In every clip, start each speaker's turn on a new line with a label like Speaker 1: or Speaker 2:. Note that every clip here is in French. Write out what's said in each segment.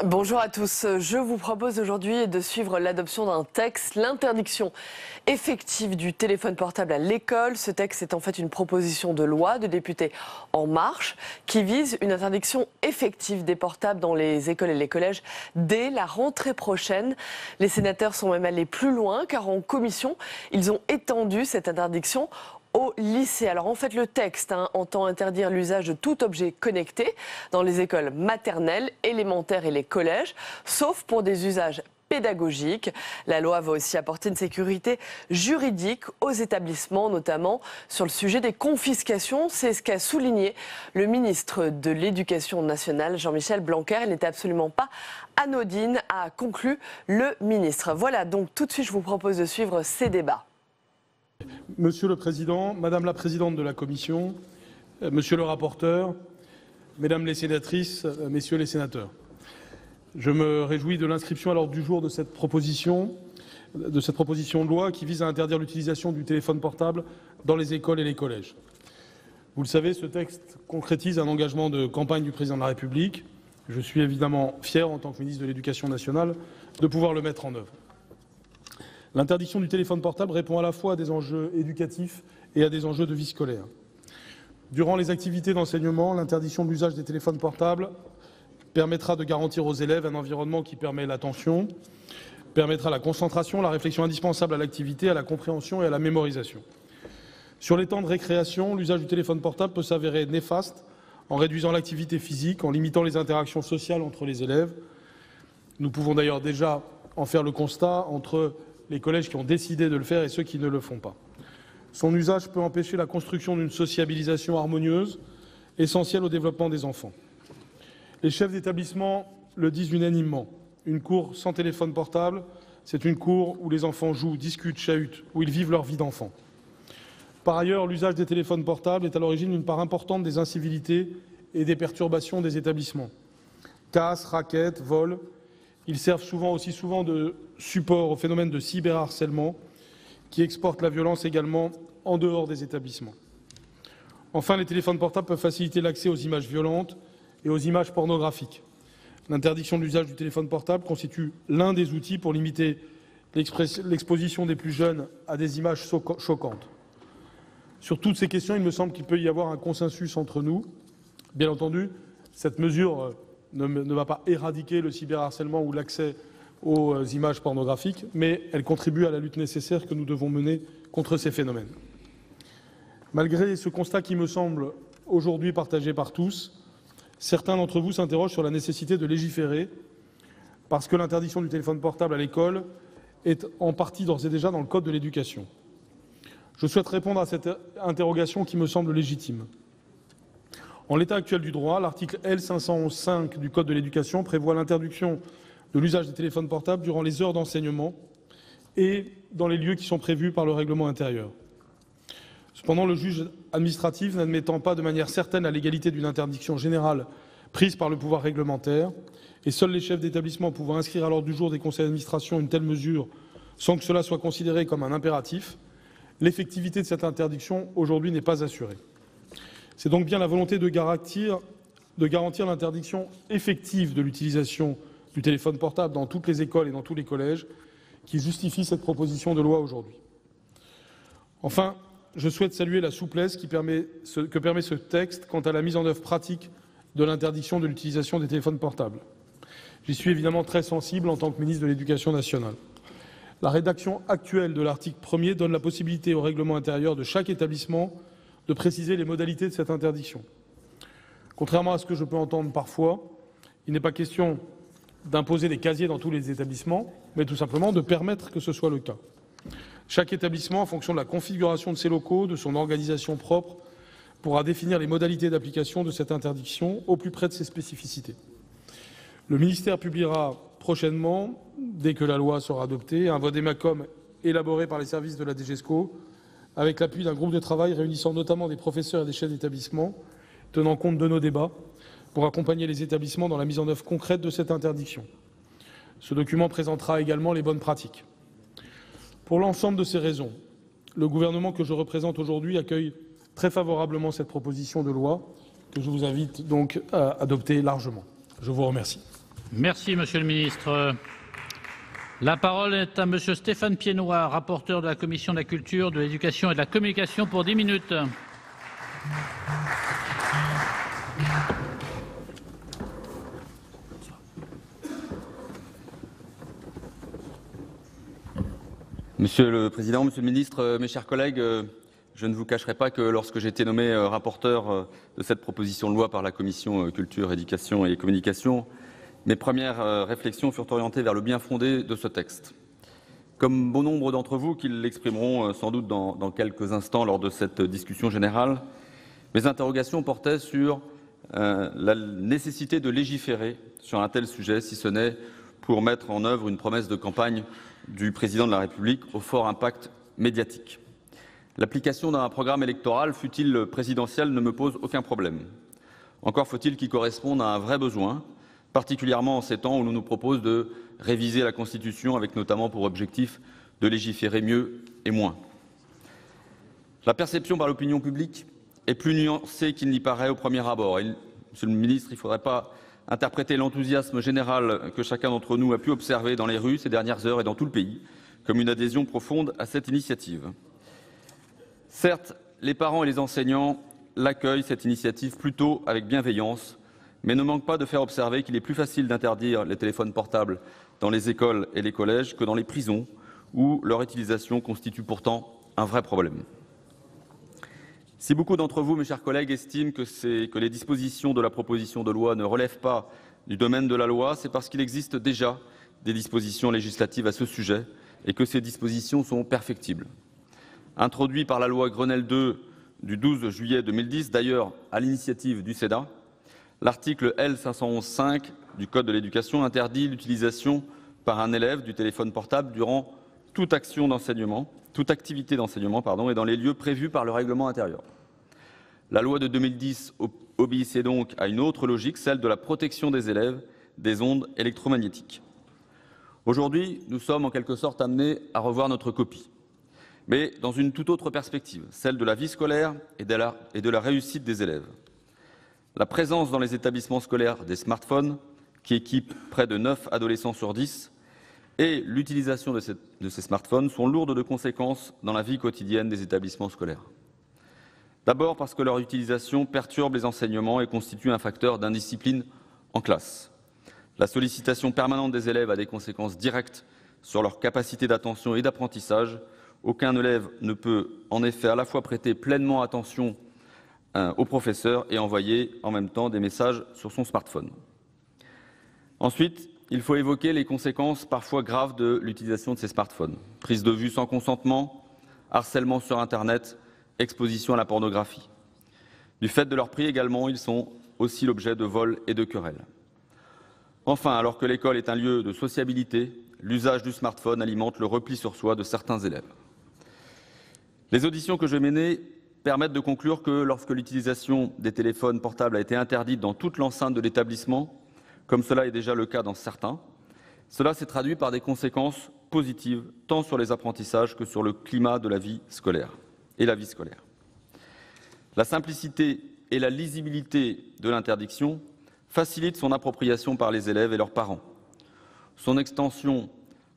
Speaker 1: Bonjour à tous. Je vous propose aujourd'hui de suivre l'adoption d'un texte, l'interdiction effective du téléphone portable à l'école. Ce texte est en fait une proposition de loi de députés En Marche qui vise une interdiction effective des portables dans les écoles et les collèges dès la rentrée prochaine. Les sénateurs sont même allés plus loin car en commission, ils ont étendu cette interdiction au lycée. Alors en fait le texte entend interdire l'usage de tout objet connecté dans les écoles maternelles, élémentaires et les collèges, sauf pour des usages pédagogiques. La loi va aussi apporter une sécurité juridique aux établissements, notamment sur le sujet des confiscations. C'est ce qu'a souligné le ministre de l'Éducation nationale, Jean-Michel Blanquer. Elle n'était absolument pas anodine, a conclu le ministre. Voilà, donc tout de suite je vous propose de suivre ces débats.
Speaker 2: Monsieur le Président, Madame la Présidente de la Commission, Monsieur le rapporteur, Mesdames les sénatrices, Messieurs les sénateurs, je me réjouis de l'inscription à l'ordre du jour de cette proposition de loi qui vise à interdire l'utilisation du téléphone portable dans les écoles et les collèges. Vous le savez, ce texte concrétise un engagement de campagne du Président de la République. Je suis évidemment fier, en tant que ministre de l'Éducation nationale, de pouvoir le mettre en œuvre. L'interdiction du téléphone portable répond à la fois à des enjeux éducatifs et à des enjeux de vie scolaire. Durant les activités d'enseignement, l'interdiction de l'usage des téléphones portables permettra de garantir aux élèves un environnement qui permet l'attention, permettra la concentration, la réflexion indispensable à l'activité, à la compréhension et à la mémorisation. Sur les temps de récréation, l'usage du téléphone portable peut s'avérer néfaste en réduisant l'activité physique, en limitant les interactions sociales entre les élèves. Nous pouvons d'ailleurs déjà en faire le constat entre les collèges qui ont décidé de le faire et ceux qui ne le font pas. Son usage peut empêcher la construction d'une sociabilisation harmonieuse, essentielle au développement des enfants. Les chefs d'établissement le disent unanimement. Une cour sans téléphone portable, c'est une cour où les enfants jouent, discutent, chahutent, où ils vivent leur vie d'enfant. Par ailleurs, l'usage des téléphones portables est à l'origine d'une part importante des incivilités et des perturbations des établissements. Casses, raquettes, vols. Ils servent aussi souvent de support au phénomène de cyberharcèlement qui exporte la violence également en dehors des établissements. Enfin, les téléphones portables peuvent faciliter l'accès aux images violentes et aux images pornographiques. L'interdiction de l'usage du téléphone portable constitue l'un des outils pour limiter l'exposition des plus jeunes à des images choquantes. Sur toutes ces questions, il me semble qu'il peut y avoir un consensus entre nous. Bien entendu, cette mesure ne va pas éradiquer le cyberharcèlement ou l'accès aux images pornographiques, mais elle contribue à la lutte nécessaire que nous devons mener contre ces phénomènes. Malgré ce constat qui me semble aujourd'hui partagé par tous, certains d'entre vous s'interrogent sur la nécessité de légiférer parce que l'interdiction du téléphone portable à l'école est en partie d'ores et déjà dans le Code de l'éducation. Je souhaite répondre à cette interrogation qui me semble légitime. En l'état actuel du droit, l'article L511-5 du Code de l'éducation prévoit l'interdiction de l'usage des téléphones portables durant les heures d'enseignement et dans les lieux qui sont prévus par le règlement intérieur. Cependant, le juge administratif n'admettant pas de manière certaine la légalité d'une interdiction générale prise par le pouvoir réglementaire, et seuls les chefs d'établissement pouvant inscrire à l'ordre du jour des conseils d'administration une telle mesure sans que cela soit considéré comme un impératif, l'effectivité de cette interdiction aujourd'hui n'est pas assurée. C'est donc bien la volonté de garantir l'interdiction effective de l'utilisation du téléphone portable dans toutes les écoles et dans tous les collèges qui justifie cette proposition de loi aujourd'hui. Enfin, je souhaite saluer la souplesse que permet ce texte quant à la mise en œuvre pratique de l'interdiction de l'utilisation des téléphones portables. J'y suis évidemment très sensible en tant que ministre de l'Éducation nationale. La rédaction actuelle de l'article 1er donne la possibilité au règlement intérieur de chaque établissement de préciser les modalités de cette interdiction. Contrairement à ce que je peux entendre parfois, il n'est pas question d'imposer des casiers dans tous les établissements, mais tout simplement de permettre que ce soit le cas. Chaque établissement, en fonction de la configuration de ses locaux, de son organisation propre, pourra définir les modalités d'application de cette interdiction au plus près de ses spécificités. Le ministère publiera prochainement, dès que la loi sera adoptée, un vade-mecum élaboré par les services de la DGESCO, avec l'appui d'un groupe de travail réunissant notamment des professeurs et des chefs d'établissement, tenant compte de nos débats, pour accompagner les établissements dans la mise en œuvre concrète de cette interdiction. Ce document présentera également les bonnes pratiques. Pour l'ensemble de ces raisons, le gouvernement que je représente aujourd'hui accueille très favorablement cette proposition de loi que je vous invite donc à adopter largement. Je vous remercie.
Speaker 3: Merci, Monsieur le ministre. La parole est à Monsieur Stéphane Piednoir, rapporteur de la Commission de la Culture, de l'Éducation et de la Communication pour 10 minutes.
Speaker 4: Monsieur le Président, Monsieur le Ministre, mes chers collègues, je ne vous cacherai pas que lorsque j'ai été nommé rapporteur de cette proposition de loi par la Commission Culture, Éducation et Communication, mes premières réflexions furent orientées vers le bien-fondé de ce texte. Comme bon nombre d'entre vous qui l'exprimeront sans doute dans quelques instants lors de cette discussion générale, mes interrogations portaient sur la nécessité de légiférer sur un tel sujet, si ce n'est pour mettre en œuvre une promesse de campagne du Président de la République au fort impact médiatique. L'application d'un programme électoral, fût-il présidentiel, ne me pose aucun problème. Encore faut-il qu'il corresponde à un vrai besoin, particulièrement en ces temps où l'on nous propose de réviser la Constitution avec notamment pour objectif de légiférer mieux et moins. La perception par l'opinion publique est plus nuancée qu'il n'y paraît au premier abord. Monsieur le ministre, il ne faudrait pas interpréter l'enthousiasme général que chacun d'entre nous a pu observer dans les rues ces dernières heures et dans tout le pays comme une adhésion profonde à cette initiative. Certes, les parents et les enseignants l'accueillent, cette initiative, plutôt avec bienveillance, mais ne manquent pas de faire observer qu'il est plus facile d'interdire les téléphones portables dans les écoles et les collèges que dans les prisons, où leur utilisation constitue pourtant un vrai problème. Si beaucoup d'entre vous, mes chers collègues, estiment que les dispositions de la proposition de loi ne relèvent pas du domaine de la loi, c'est parce qu'il existe déjà des dispositions législatives à ce sujet et que ces dispositions sont perfectibles. Introduit par la loi Grenelle II du 12 juillet 2010, d'ailleurs à l'initiative du Sénat, l'article L. 511-5 du Code de l'éducation interdit l'utilisation par un élève du téléphone portable durant toute activité d'enseignement, et dans les lieux prévus par le règlement intérieur. La loi de 2010 obéissait donc à une autre logique, celle de la protection des élèves des ondes électromagnétiques. Aujourd'hui, nous sommes en quelque sorte amenés à revoir notre copie, mais dans une toute autre perspective, celle de la vie scolaire et de la réussite des élèves. La présence dans les établissements scolaires des smartphones, qui équipent près de 9 adolescents sur 10, et l'utilisation de ces smartphones sont lourdes de conséquences dans la vie quotidienne des établissements scolaires. D'abord parce que leur utilisation perturbe les enseignements et constitue un facteur d'indiscipline en classe. La sollicitation permanente des élèves a des conséquences directes sur leur capacité d'attention et d'apprentissage. Aucun élève ne peut en effet à la fois prêter pleinement attention au professeur et envoyer en même temps des messages sur son smartphone. Ensuite, il faut évoquer les conséquences parfois graves de l'utilisation de ces smartphones. Prise de vue sans consentement, harcèlement sur Internet, exposition à la pornographie. Du fait de leur prix également, ils sont aussi l'objet de vols et de querelles. Enfin, alors que l'école est un lieu de sociabilité, l'usage du smartphone alimente le repli sur soi de certains élèves. Les auditions que je menais permettent de conclure que lorsque l'utilisation des téléphones portables a été interdite dans toute l'enceinte de l'établissement, comme cela est déjà le cas dans certains, cela s'est traduit par des conséquences positives tant sur les apprentissages que sur le climat de la vie scolaire et la vie scolaire. La simplicité et la lisibilité de l'interdiction facilitent son appropriation par les élèves et leurs parents. Son extension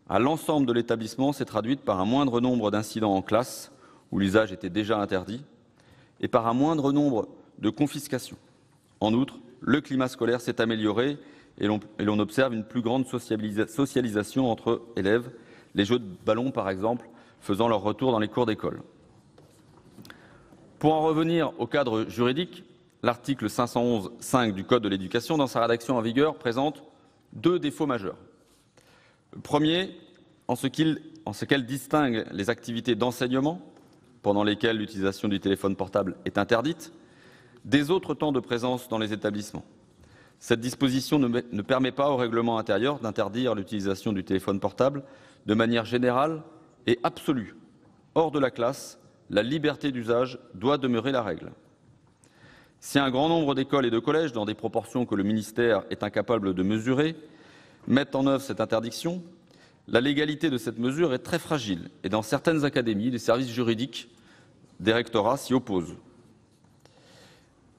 Speaker 4: à l'ensemble de l'établissement s'est traduite par un moindre nombre d'incidents en classe, où l'usage était déjà interdit, et par un moindre nombre de confiscations. En outre, le climat scolaire s'est amélioré et l'on observe une plus grande socialisation entre élèves, les jeux de ballon par exemple faisant leur retour dans les cours d'école. Pour en revenir au cadre juridique, l'article 511-5 du Code de l'éducation, dans sa rédaction en vigueur, présente deux défauts majeurs. Le premier, en ce qu'elle distingue les activités d'enseignement, pendant lesquelles l'utilisation du téléphone portable est interdite, des autres temps de présence dans les établissements. Cette disposition ne permet pas au règlement intérieur d'interdire l'utilisation du téléphone portable de manière générale et absolue. Hors de la classe, la liberté d'usage doit demeurer la règle. Si un grand nombre d'écoles et de collèges, dans des proportions que le ministère est incapable de mesurer, mettent en œuvre cette interdiction, la légalité de cette mesure est très fragile et dans certaines académies, les services juridiques des rectorats s'y opposent.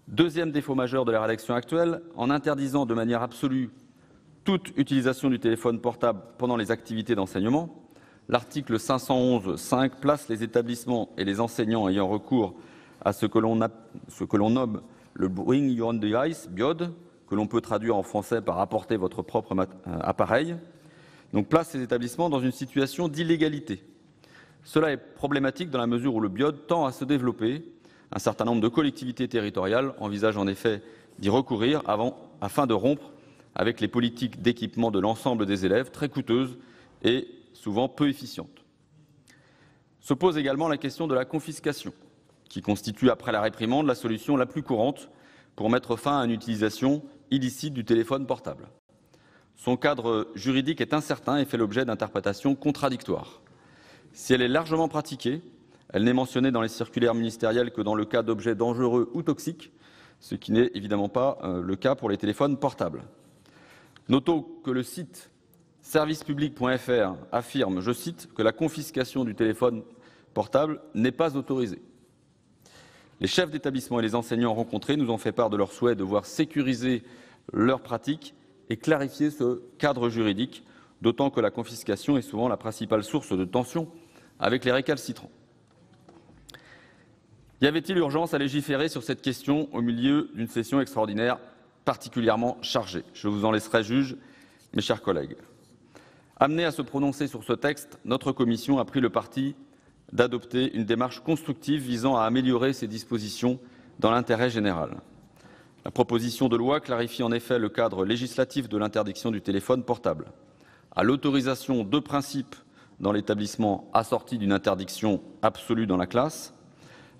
Speaker 4: Deuxième défaut majeur de la rédaction actuelle, en interdisant de manière absolue toute utilisation du téléphone portable pendant les activités d'enseignement. L'article 511.5 place les établissements et les enseignants ayant recours à ce que l'on nomme le Bring Your Own Device, BIOD, que l'on peut traduire en français par apporter votre propre appareil. Donc place ces établissements dans une situation d'illégalité. Cela est problématique dans la mesure où le BIOD tend à se développer. Un certain nombre de collectivités territoriales envisagent en effet d'y recourir afin de rompre avec les politiques d'équipement de l'ensemble des élèves, très coûteuses et souvent peu efficientes. Se pose également la question de la confiscation, qui constitue, après la réprimande, la solution la plus courante pour mettre fin à une utilisation illicite du téléphone portable. Son cadre juridique est incertain et fait l'objet d'interprétations contradictoires. Si elle est largement pratiquée, elle n'est mentionnée dans les circulaires ministérielles que dans le cas d'objets dangereux ou toxiques, ce qui n'est évidemment pas le cas pour les téléphones portables. Notons que le site servicepublic.fr affirme, je cite, que la confiscation du téléphone portable n'est pas autorisée. Les chefs d'établissement et les enseignants rencontrés nous ont fait part de leur souhait de voir sécuriser leurs pratiques et clarifier ce cadre juridique, d'autant que la confiscation est souvent la principale source de tension avec les récalcitrants. Y avait-il urgence à légiférer sur cette question au milieu d'une session extraordinaire particulièrement chargée? Je vous en laisserai juge, mes chers collègues. Amenée à se prononcer sur ce texte, notre commission a pris le parti d'adopter une démarche constructive visant à améliorer ces dispositions dans l'intérêt général. La proposition de loi clarifie en effet le cadre législatif de l'interdiction du téléphone portable. À l'autorisation de principe dans l'établissement assortie d'une interdiction absolue dans la classe,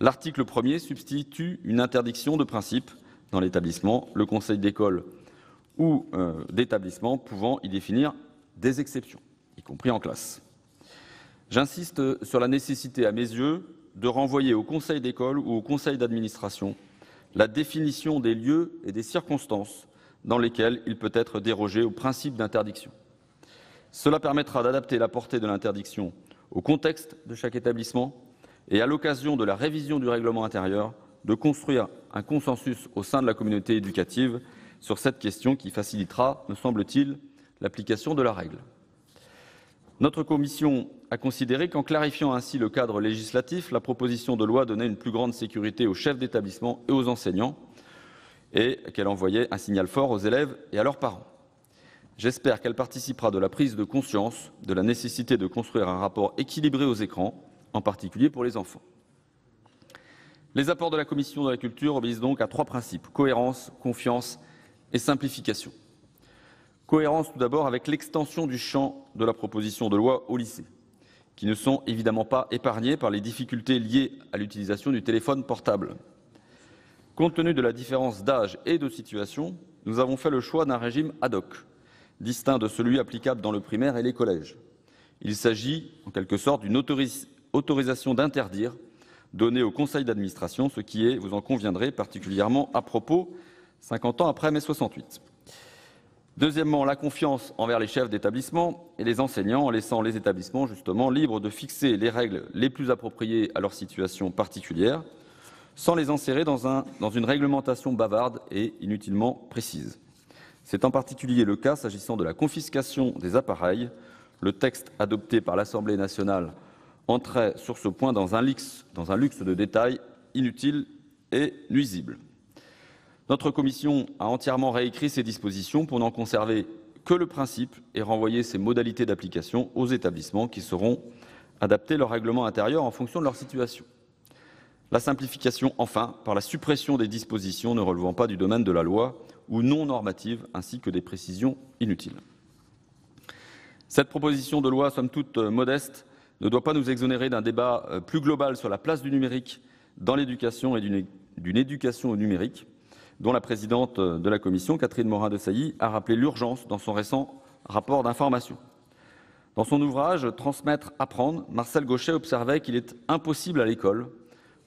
Speaker 4: l'article 1er substitue une interdiction de principe dans l'établissement, le conseil d'école ou d'établissement pouvant y définir des exceptions, y compris en classe. J'insiste sur la nécessité, à mes yeux, de renvoyer au conseil d'école ou au conseil d'administration la définition des lieux et des circonstances dans lesquelles il peut être dérogé au principe d'interdiction. Cela permettra d'adapter la portée de l'interdiction au contexte de chaque établissement et, à l'occasion de la révision du règlement intérieur, de construire un consensus au sein de la communauté éducative sur cette question qui facilitera, me semble-t-il, l'application de la règle. Notre commission a considéré qu'en clarifiant ainsi le cadre législatif, la proposition de loi donnait une plus grande sécurité aux chefs d'établissement et aux enseignants et qu'elle envoyait un signal fort aux élèves et à leurs parents. J'espère qu'elle participera de la prise de conscience de la nécessité de construire un rapport équilibré aux écrans, en particulier pour les enfants. Les apports de la commission de la culture obéissent donc à 3 principes: cohérence, confiance et simplification. Cohérence tout d'abord avec l'extension du champ de la proposition de loi aux lycées, qui ne sont évidemment pas épargnés par les difficultés liées à l'utilisation du téléphone portable. Compte tenu de la différence d'âge et de situation, nous avons fait le choix d'un régime ad hoc, distinct de celui applicable dans le primaire et les collèges. Il s'agit, en quelque sorte, d'une autorisation d'interdire donnée au conseil d'administration, ce qui est, vous en conviendrez, particulièrement à propos 50 ans après mai 68. Deuxièmement, la confiance envers les chefs d'établissement et les enseignants, en laissant les établissements justement libres de fixer les règles les plus appropriées à leur situation particulière, sans les enserrer dans une réglementation bavarde et inutilement précise. C'est en particulier le cas s'agissant de la confiscation des appareils. Le texte adopté par l'Assemblée nationale entrait sur ce point dans un luxe de détails inutile et nuisible. Notre commission a entièrement réécrit ces dispositions pour n'en conserver que le principe et renvoyer ces modalités d'application aux établissements qui sauront adapter leur règlement intérieur en fonction de leur situation. La simplification, enfin, par la suppression des dispositions ne relevant pas du domaine de la loi ou non normatives, ainsi que des précisions inutiles. Cette proposition de loi, somme toute modeste, ne doit pas nous exonérer d'un débat plus global sur la place du numérique dans l'éducation et d'une éducation au numérique, dont la présidente de la commission, Catherine Morin-Desailly, a rappelé l'urgence dans son récent rapport d'information. Dans son ouvrage « Transmettre, apprendre », Marcel Gauchet observait qu'il est impossible à l'école,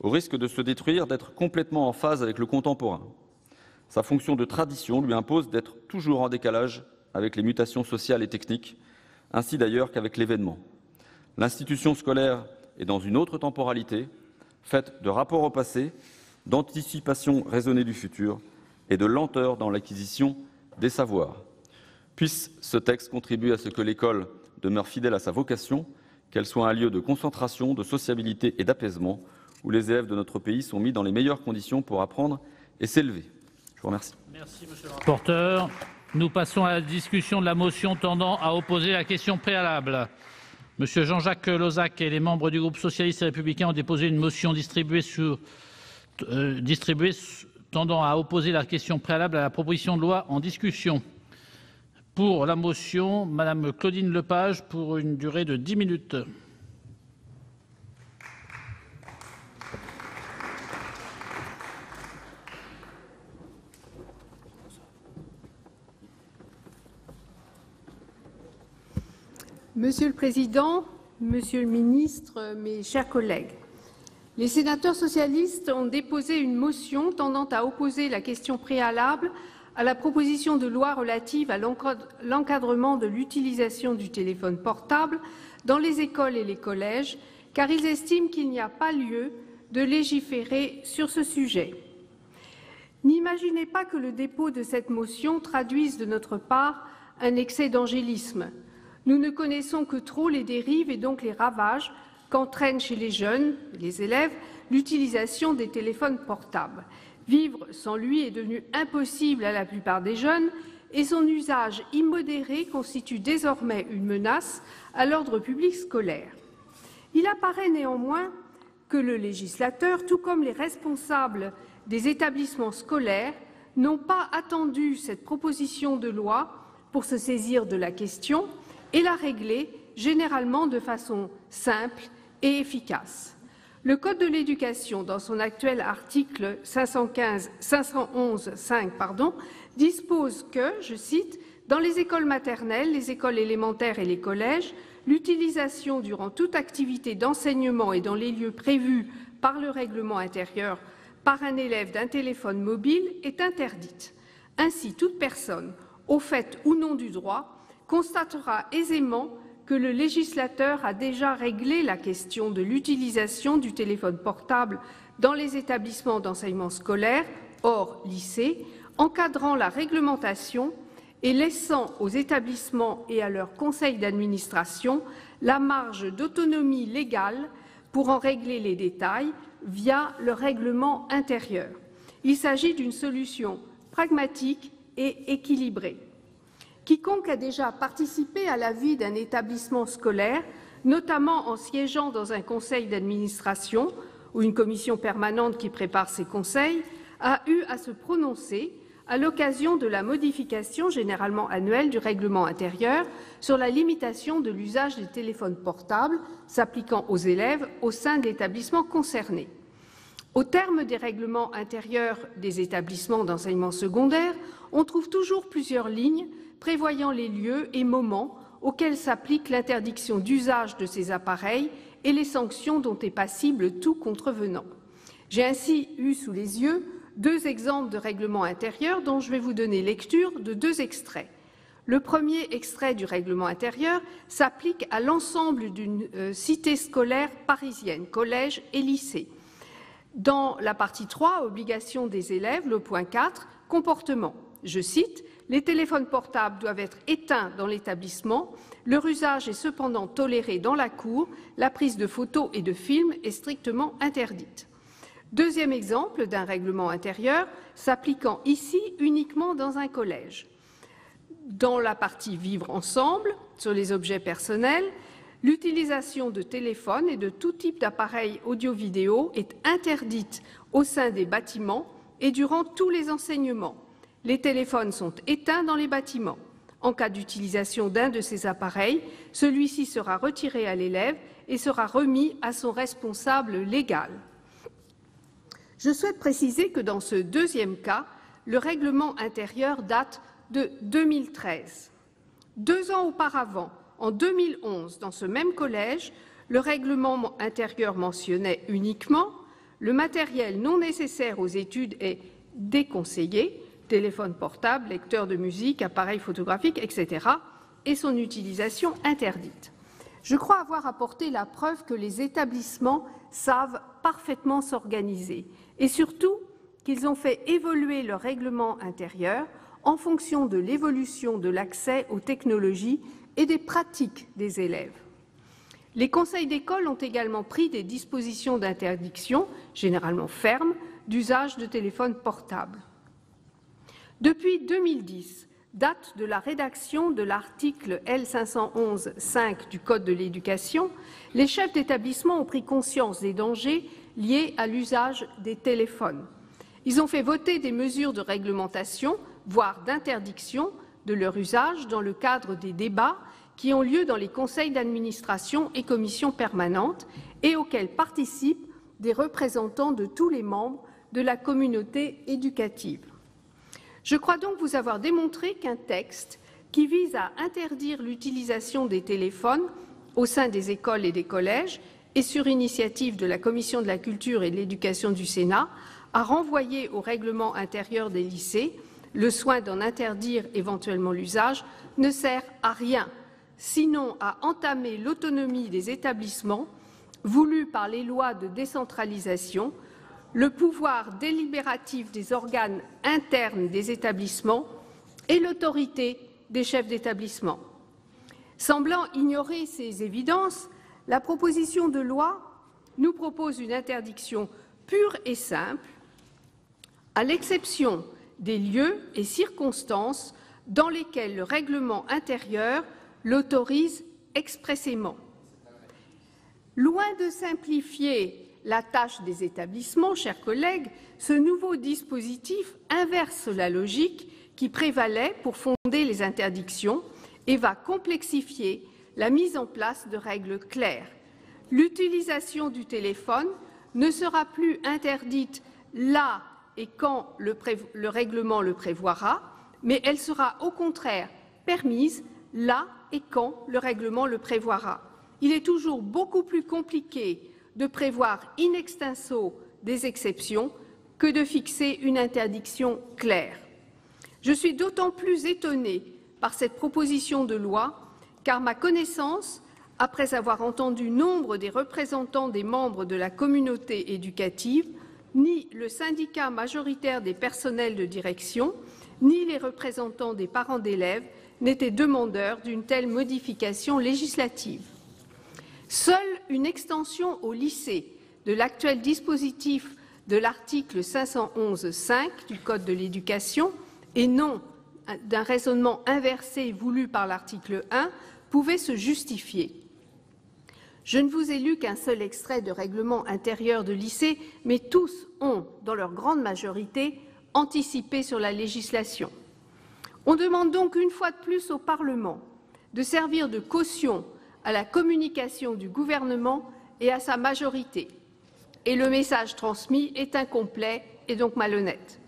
Speaker 4: au risque de se détruire, d'être complètement en phase avec le contemporain. Sa fonction de tradition lui impose d'être toujours en décalage avec les mutations sociales et techniques, ainsi d'ailleurs qu'avec l'événement. L'institution scolaire est dans une autre temporalité, faite de rapport au passé, d'anticipation raisonnée du futur et de lenteur dans l'acquisition des savoirs. Puisse ce texte contribuer à ce que l'école demeure fidèle à sa vocation, qu'elle soit un lieu de concentration, de sociabilité et d'apaisement, où les élèves de notre pays sont mis dans les meilleures conditions pour apprendre et s'élever. Je vous remercie.
Speaker 3: Merci, monsieur le rapporteur. Nous passons à la discussion de la motion tendant à opposer la question préalable. Monsieur Jean-Jacques Lozach et les membres du groupe socialiste et républicain ont déposé une motion distribuée tendant à opposer la question préalable à la proposition de loi en discussion. Pour la motion, Madame Claudine Lepage pour une durée de 10 minutes.
Speaker 5: Monsieur le Président, Monsieur le Ministre, mes chers collègues, les sénateurs socialistes ont déposé une motion tendant à opposer la question préalable à la proposition de loi relative à l'encadrement de l'utilisation du téléphone portable dans les écoles et les collèges, car ils estiment qu'il n'y a pas lieu de légiférer sur ce sujet. N'imaginez pas que le dépôt de cette motion traduise de notre part un excès d'angélisme. Nous ne connaissons que trop les dérives et donc les ravages qu'entraîne chez les jeunes, les élèves, l'utilisation des téléphones portables. Vivre sans lui est devenu impossible à la plupart des jeunes et son usage immodéré constitue désormais une menace à l'ordre public scolaire. Il apparaît néanmoins que le législateur, tout comme les responsables des établissements scolaires, n'ont pas attendu cette proposition de loi pour se saisir de la question et la régler généralement de façon simple et efficace. Le Code de l'éducation, dans son actuel article 511.5, dispose que, je cite, « Dans les écoles maternelles, les écoles élémentaires et les collèges, l'utilisation durant toute activité d'enseignement et dans les lieux prévus par le règlement intérieur par un élève d'un téléphone mobile est interdite. Ainsi, toute personne, au fait ou non du droit, constatera aisément que le législateur a déjà réglé la question de l'utilisation du téléphone portable dans les établissements d'enseignement scolaire, hors lycée, encadrant la réglementation et laissant aux établissements et à leurs conseils d'administration la marge d'autonomie légale pour en régler les détails via le règlement intérieur. Il s'agit d'une solution pragmatique et équilibrée. Quiconque a déjà participé à la vie d'un établissement scolaire, notamment en siégeant dans un conseil d'administration ou une commission permanente qui prépare ces conseils, a eu à se prononcer à l'occasion de la modification généralement annuelle du règlement intérieur sur la limitation de l'usage des téléphones portables s'appliquant aux élèves au sein de l'établissement concerné. Au terme des règlements intérieurs des établissements d'enseignement secondaire, on trouve toujours plusieurs lignes prévoyant les lieux et moments auxquels s'applique l'interdiction d'usage de ces appareils et les sanctions dont est passible tout contrevenant. J'ai ainsi eu sous les yeux 2 exemples de règlements intérieurs dont je vais vous donner lecture de 2 extraits. Le premier extrait du règlement intérieur s'applique à l'ensemble d'une cité scolaire parisienne, collège et lycée. Dans la partie 3, obligation des élèves, le point 4, comportement. Je cite, « Les téléphones portables doivent être éteints dans l'établissement. Leur usage est cependant toléré dans la cour. La prise de photos et de films est strictement interdite. » Deuxième exemple d'un règlement intérieur s'appliquant ici uniquement dans un collège. Dans la partie « Vivre ensemble » sur les objets personnels, l'utilisation de téléphones et de tout type d'appareils audio-vidéo est interdite au sein des bâtiments et durant tous les enseignements. Les téléphones sont éteints dans les bâtiments. En cas d'utilisation d'un de ces appareils, celui-ci sera retiré à l'élève et sera remis à son responsable légal. Je souhaite préciser que dans ce deuxième cas, le règlement intérieur date de 2013. 2 ans auparavant, en 2011, dans ce même collège, le règlement intérieur mentionnait uniquement « le matériel non nécessaire aux études est déconseillé », téléphone portable, lecteur de musique, appareil photographique, etc., et son utilisation interdite. Je crois avoir apporté la preuve que les établissements savent parfaitement s'organiser et surtout qu'ils ont fait évoluer leur règlement intérieur en fonction de l'évolution de l'accès aux technologies et des pratiques des élèves. Les conseils d'école ont également pris des dispositions d'interdiction, généralement fermes, d'usage de téléphones portables. Depuis 2010, date de la rédaction de l'article L511-5 du Code de l'éducation, les chefs d'établissement ont pris conscience des dangers liés à l'usage des téléphones. Ils ont fait voter des mesures de réglementation, voire d'interdiction de leur usage dans le cadre des débats qui ont lieu dans les conseils d'administration et commissions permanentes et auxquels participent des représentants de tous les membres de la communauté éducative. Je crois donc vous avoir démontré qu'un texte qui vise à interdire l'utilisation des téléphones au sein des écoles et des collèges et sur initiative de la Commission de la culture et de l'éducation du Sénat a renvoyé au règlement intérieur des lycées le soin d'en interdire éventuellement l'usage ne sert à rien, sinon à entamer l'autonomie des établissements voulue par les lois de décentralisation, le pouvoir délibératif des organes internes des établissements et l'autorité des chefs d'établissement. Semblant ignorer ces évidences, la proposition de loi nous propose une interdiction pure et simple, à l'exception des lieux et circonstances dans lesquels le règlement intérieur l'autorise expressément. Loin de simplifier la tâche des établissements, chers collègues, ce nouveau dispositif inverse la logique qui prévalait pour fonder les interdictions et va complexifier la mise en place de règles claires. L'utilisation du téléphone ne sera plus interdite là et quand le règlement le prévoira, mais elle sera au contraire permise là et quand le règlement le prévoira. Il est toujours beaucoup plus compliqué de prévoir in extenso des exceptions que de fixer une interdiction claire. Je suis d'autant plus étonnée par cette proposition de loi car ma connaissance, après avoir entendu nombre des représentants des membres de la communauté éducative, ni le syndicat majoritaire des personnels de direction, ni les représentants des parents d'élèves n'étaient demandeurs d'une telle modification législative. Seule une extension au lycée de l'actuel dispositif de l'article 511-5 du Code de l'éducation et non d'un raisonnement inversé voulu par l'article 1 pouvait se justifier. Je ne vous ai lu qu'un seul extrait de règlement intérieur de lycée, mais tous ont, dans leur grande majorité, anticipé sur la législation. On demande donc une fois de plus au Parlement de servir de caution à la communication du gouvernement et à sa majorité. Et le message transmis est incomplet et donc malhonnête.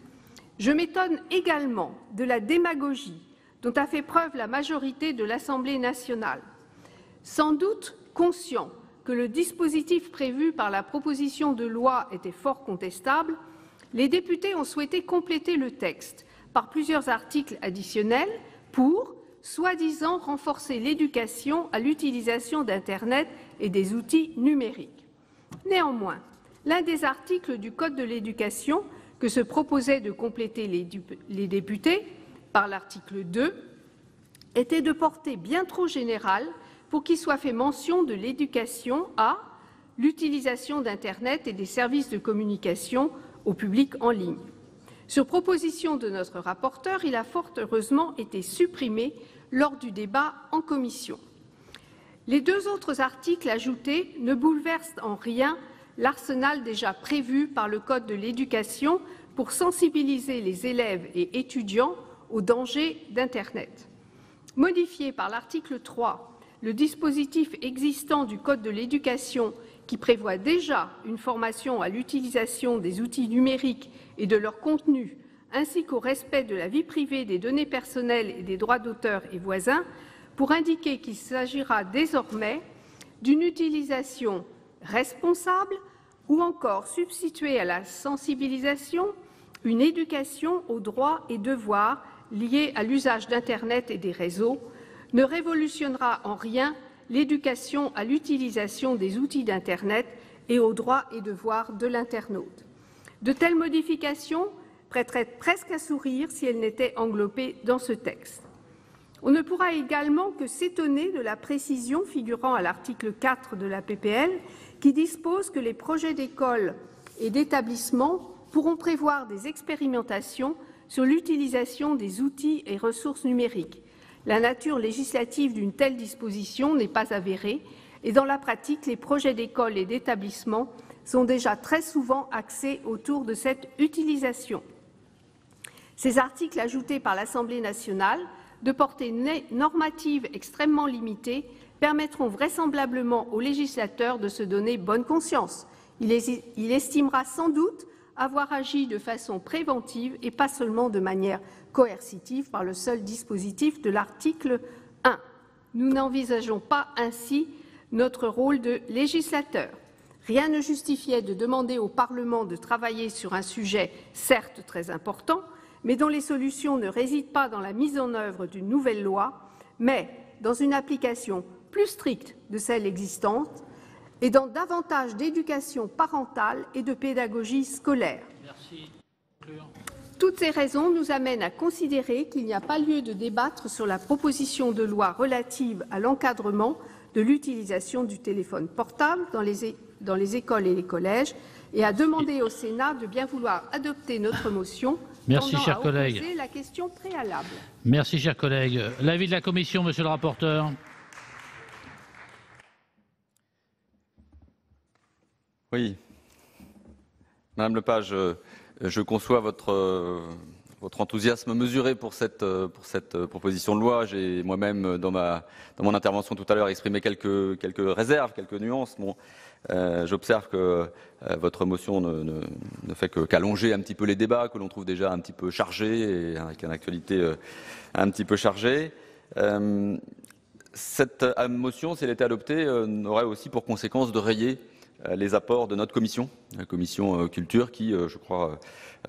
Speaker 5: Je m'étonne également de la démagogie dont a fait preuve la majorité de l'Assemblée nationale. Sans doute conscient que le dispositif prévu par la proposition de loi était fort contestable, les députés ont souhaité compléter le texte par plusieurs articles additionnels pour, soi-disant, renforcer l'éducation à l'utilisation d'Internet et des outils numériques. Néanmoins, l'un des articles du Code de l'éducation que se proposaient de compléter les députés, par l'article 2, était de portée bien trop générale pour qu'il soit fait mention de l'éducation à l'utilisation d'Internet et des services de communication au public en ligne. Sur proposition de notre rapporteur, il a fort heureusement été supprimé lors du débat en commission. Les deux autres articles ajoutés ne bouleversent en rien l'arsenal déjà prévu par le Code de l'éducation pour sensibiliser les élèves et étudiants aux dangers d'Internet. Modifié par l'article 3, le dispositif existant du Code de l'éducation qui prévoit déjà une formation à l'utilisation des outils numériques et de leur contenu, ainsi qu'au respect de la vie privée, des données personnelles et des droits d'auteur et voisins, pour indiquer qu'il s'agira désormais d'une utilisation responsable ou encore substituer à la sensibilisation une éducation aux droits et devoirs liés à l'usage d'Internet et des réseaux, ne révolutionnera en rien l'éducation à l'utilisation des outils d'Internet et aux droits et devoirs de l'internaute. De telles modifications prêterait presque à sourire si elle n'était englobée dans ce texte. On ne pourra également que s'étonner de la précision figurant à l'article 4 de la PPL qui dispose que les projets d'école et d'établissement pourront prévoir des expérimentations sur l'utilisation des outils et ressources numériques. La nature législative d'une telle disposition n'est pas avérée et dans la pratique, les projets d'école et d'établissement sont déjà très souvent axés autour de cette utilisation. Ces articles ajoutés par l'Assemblée nationale, de portée normative extrêmement limitée, permettront vraisemblablement au législateur de se donner bonne conscience. Il estimera sans doute avoir agi de façon préventive et pas seulement de manière coercitive par le seul dispositif de l'article 1. Nous n'envisageons pas ainsi notre rôle de législateur. Rien ne justifiait de demander au Parlement de travailler sur un sujet certes très important, mais dont les solutions ne résident pas dans la mise en œuvre d'une nouvelle loi, mais dans une application plus stricte de celle existante et dans davantage d'éducation parentale et de pédagogie scolaire.
Speaker 3: Merci.
Speaker 5: Toutes ces raisons nous amènent à considérer qu'il n'y a pas lieu de débattre sur la proposition de loi relative à l'encadrement de l'utilisation du téléphone portable dans les écoles et les collèges et à demander au Sénat de bien vouloir adopter notre motion
Speaker 3: Merci,
Speaker 5: tendant
Speaker 3: chers
Speaker 5: à
Speaker 3: collègues.
Speaker 5: opposer la question préalable.
Speaker 3: Merci, chers collègues. L'avis de la commission, monsieur le rapporteur.
Speaker 4: Oui. Madame Lepage, je conçois votre enthousiasme mesuré pour cette proposition de loi. J'ai moi-même, dans mon intervention tout à l'heure, exprimé quelques réserves, quelques nuances. Bon, j'observe que votre motion ne fait qu'allonger un petit peu les débats, que l'on trouve déjà un petit peu chargés, et avec une actualité un petit peu chargée. Cette motion, si elle était adoptée, aurait aussi pour conséquence de rayer les apports de notre commission, la commission culture, qui, je crois,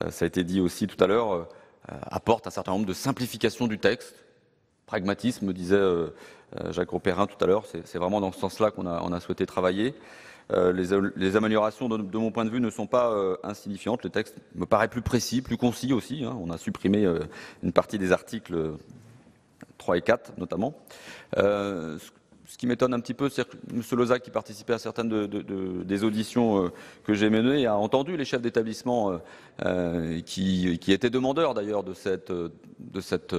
Speaker 4: ça a été dit aussi tout à l'heure, apporte un certain nombre de simplifications du texte. Pragmatisme, me disait Jacques Grosperrin tout à l'heure, c'est vraiment dans ce sens-là qu'on a souhaité travailler. Les améliorations, de mon point de vue, ne sont pas insignifiantes. Le texte me paraît plus précis, plus concis aussi. On a supprimé une partie des articles 3 et 4, notamment. Ce qui m'étonne un petit peu, c'est que M. Lozac, qui participait à certaines des auditions que j'ai menées, a entendu les chefs d'établissement qui étaient demandeurs d'ailleurs de cette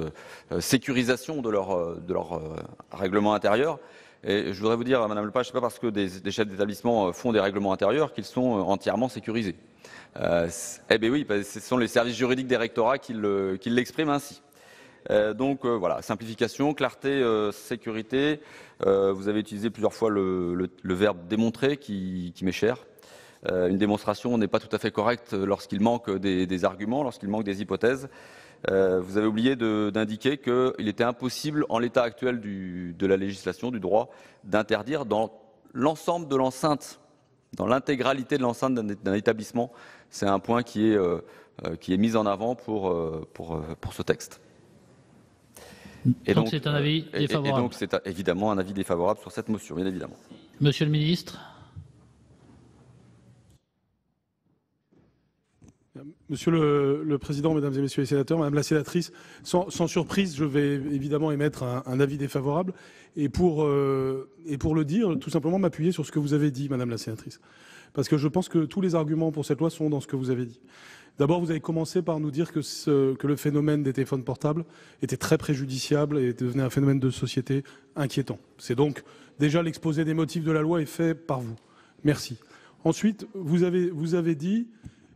Speaker 4: sécurisation de leur règlement intérieur. Et je voudrais vous dire, Madame Lepage, ce n'est pas parce que des chefs d'établissement font des règlements intérieurs qu'ils sont entièrement sécurisés. Eh bien oui, ce sont les services juridiques des rectorats qui l'expriment ainsi. Donc voilà, simplification, clarté, sécurité. Vous avez utilisé plusieurs fois le verbe démontrer qui m'est cher. Une démonstration n'est pas tout à fait correcte lorsqu'il manque des arguments, lorsqu'il manque des hypothèses. Vous avez oublié d'indiquer qu'il était impossible, en l'état actuel de la législation, du droit, d'interdire dans l'ensemble de l'enceinte, dans l'intégralité de l'enceinte d'un établissement. C'est un point qui est mis en avant pour ce texte.
Speaker 3: Et donc c'est un avis défavorable.
Speaker 4: Et donc c'est évidemment un avis défavorable sur cette motion, bien évidemment.
Speaker 3: Monsieur le ministre.
Speaker 2: Monsieur le Président, Mesdames et Messieurs les sénateurs, Madame la sénatrice, sans surprise, je vais évidemment émettre un avis défavorable et pour le dire, tout simplement m'appuyer sur ce que vous avez dit, Madame la sénatrice. Parce que je pense que tous les arguments pour cette loi sont dans ce que vous avez dit. D'abord, vous avez commencé par nous dire que le phénomène des téléphones portables était très préjudiciable et devenait un phénomène de société inquiétant. C'est donc déjà l'exposé des motifs de la loi est fait par vous. Merci. Ensuite, vous avez dit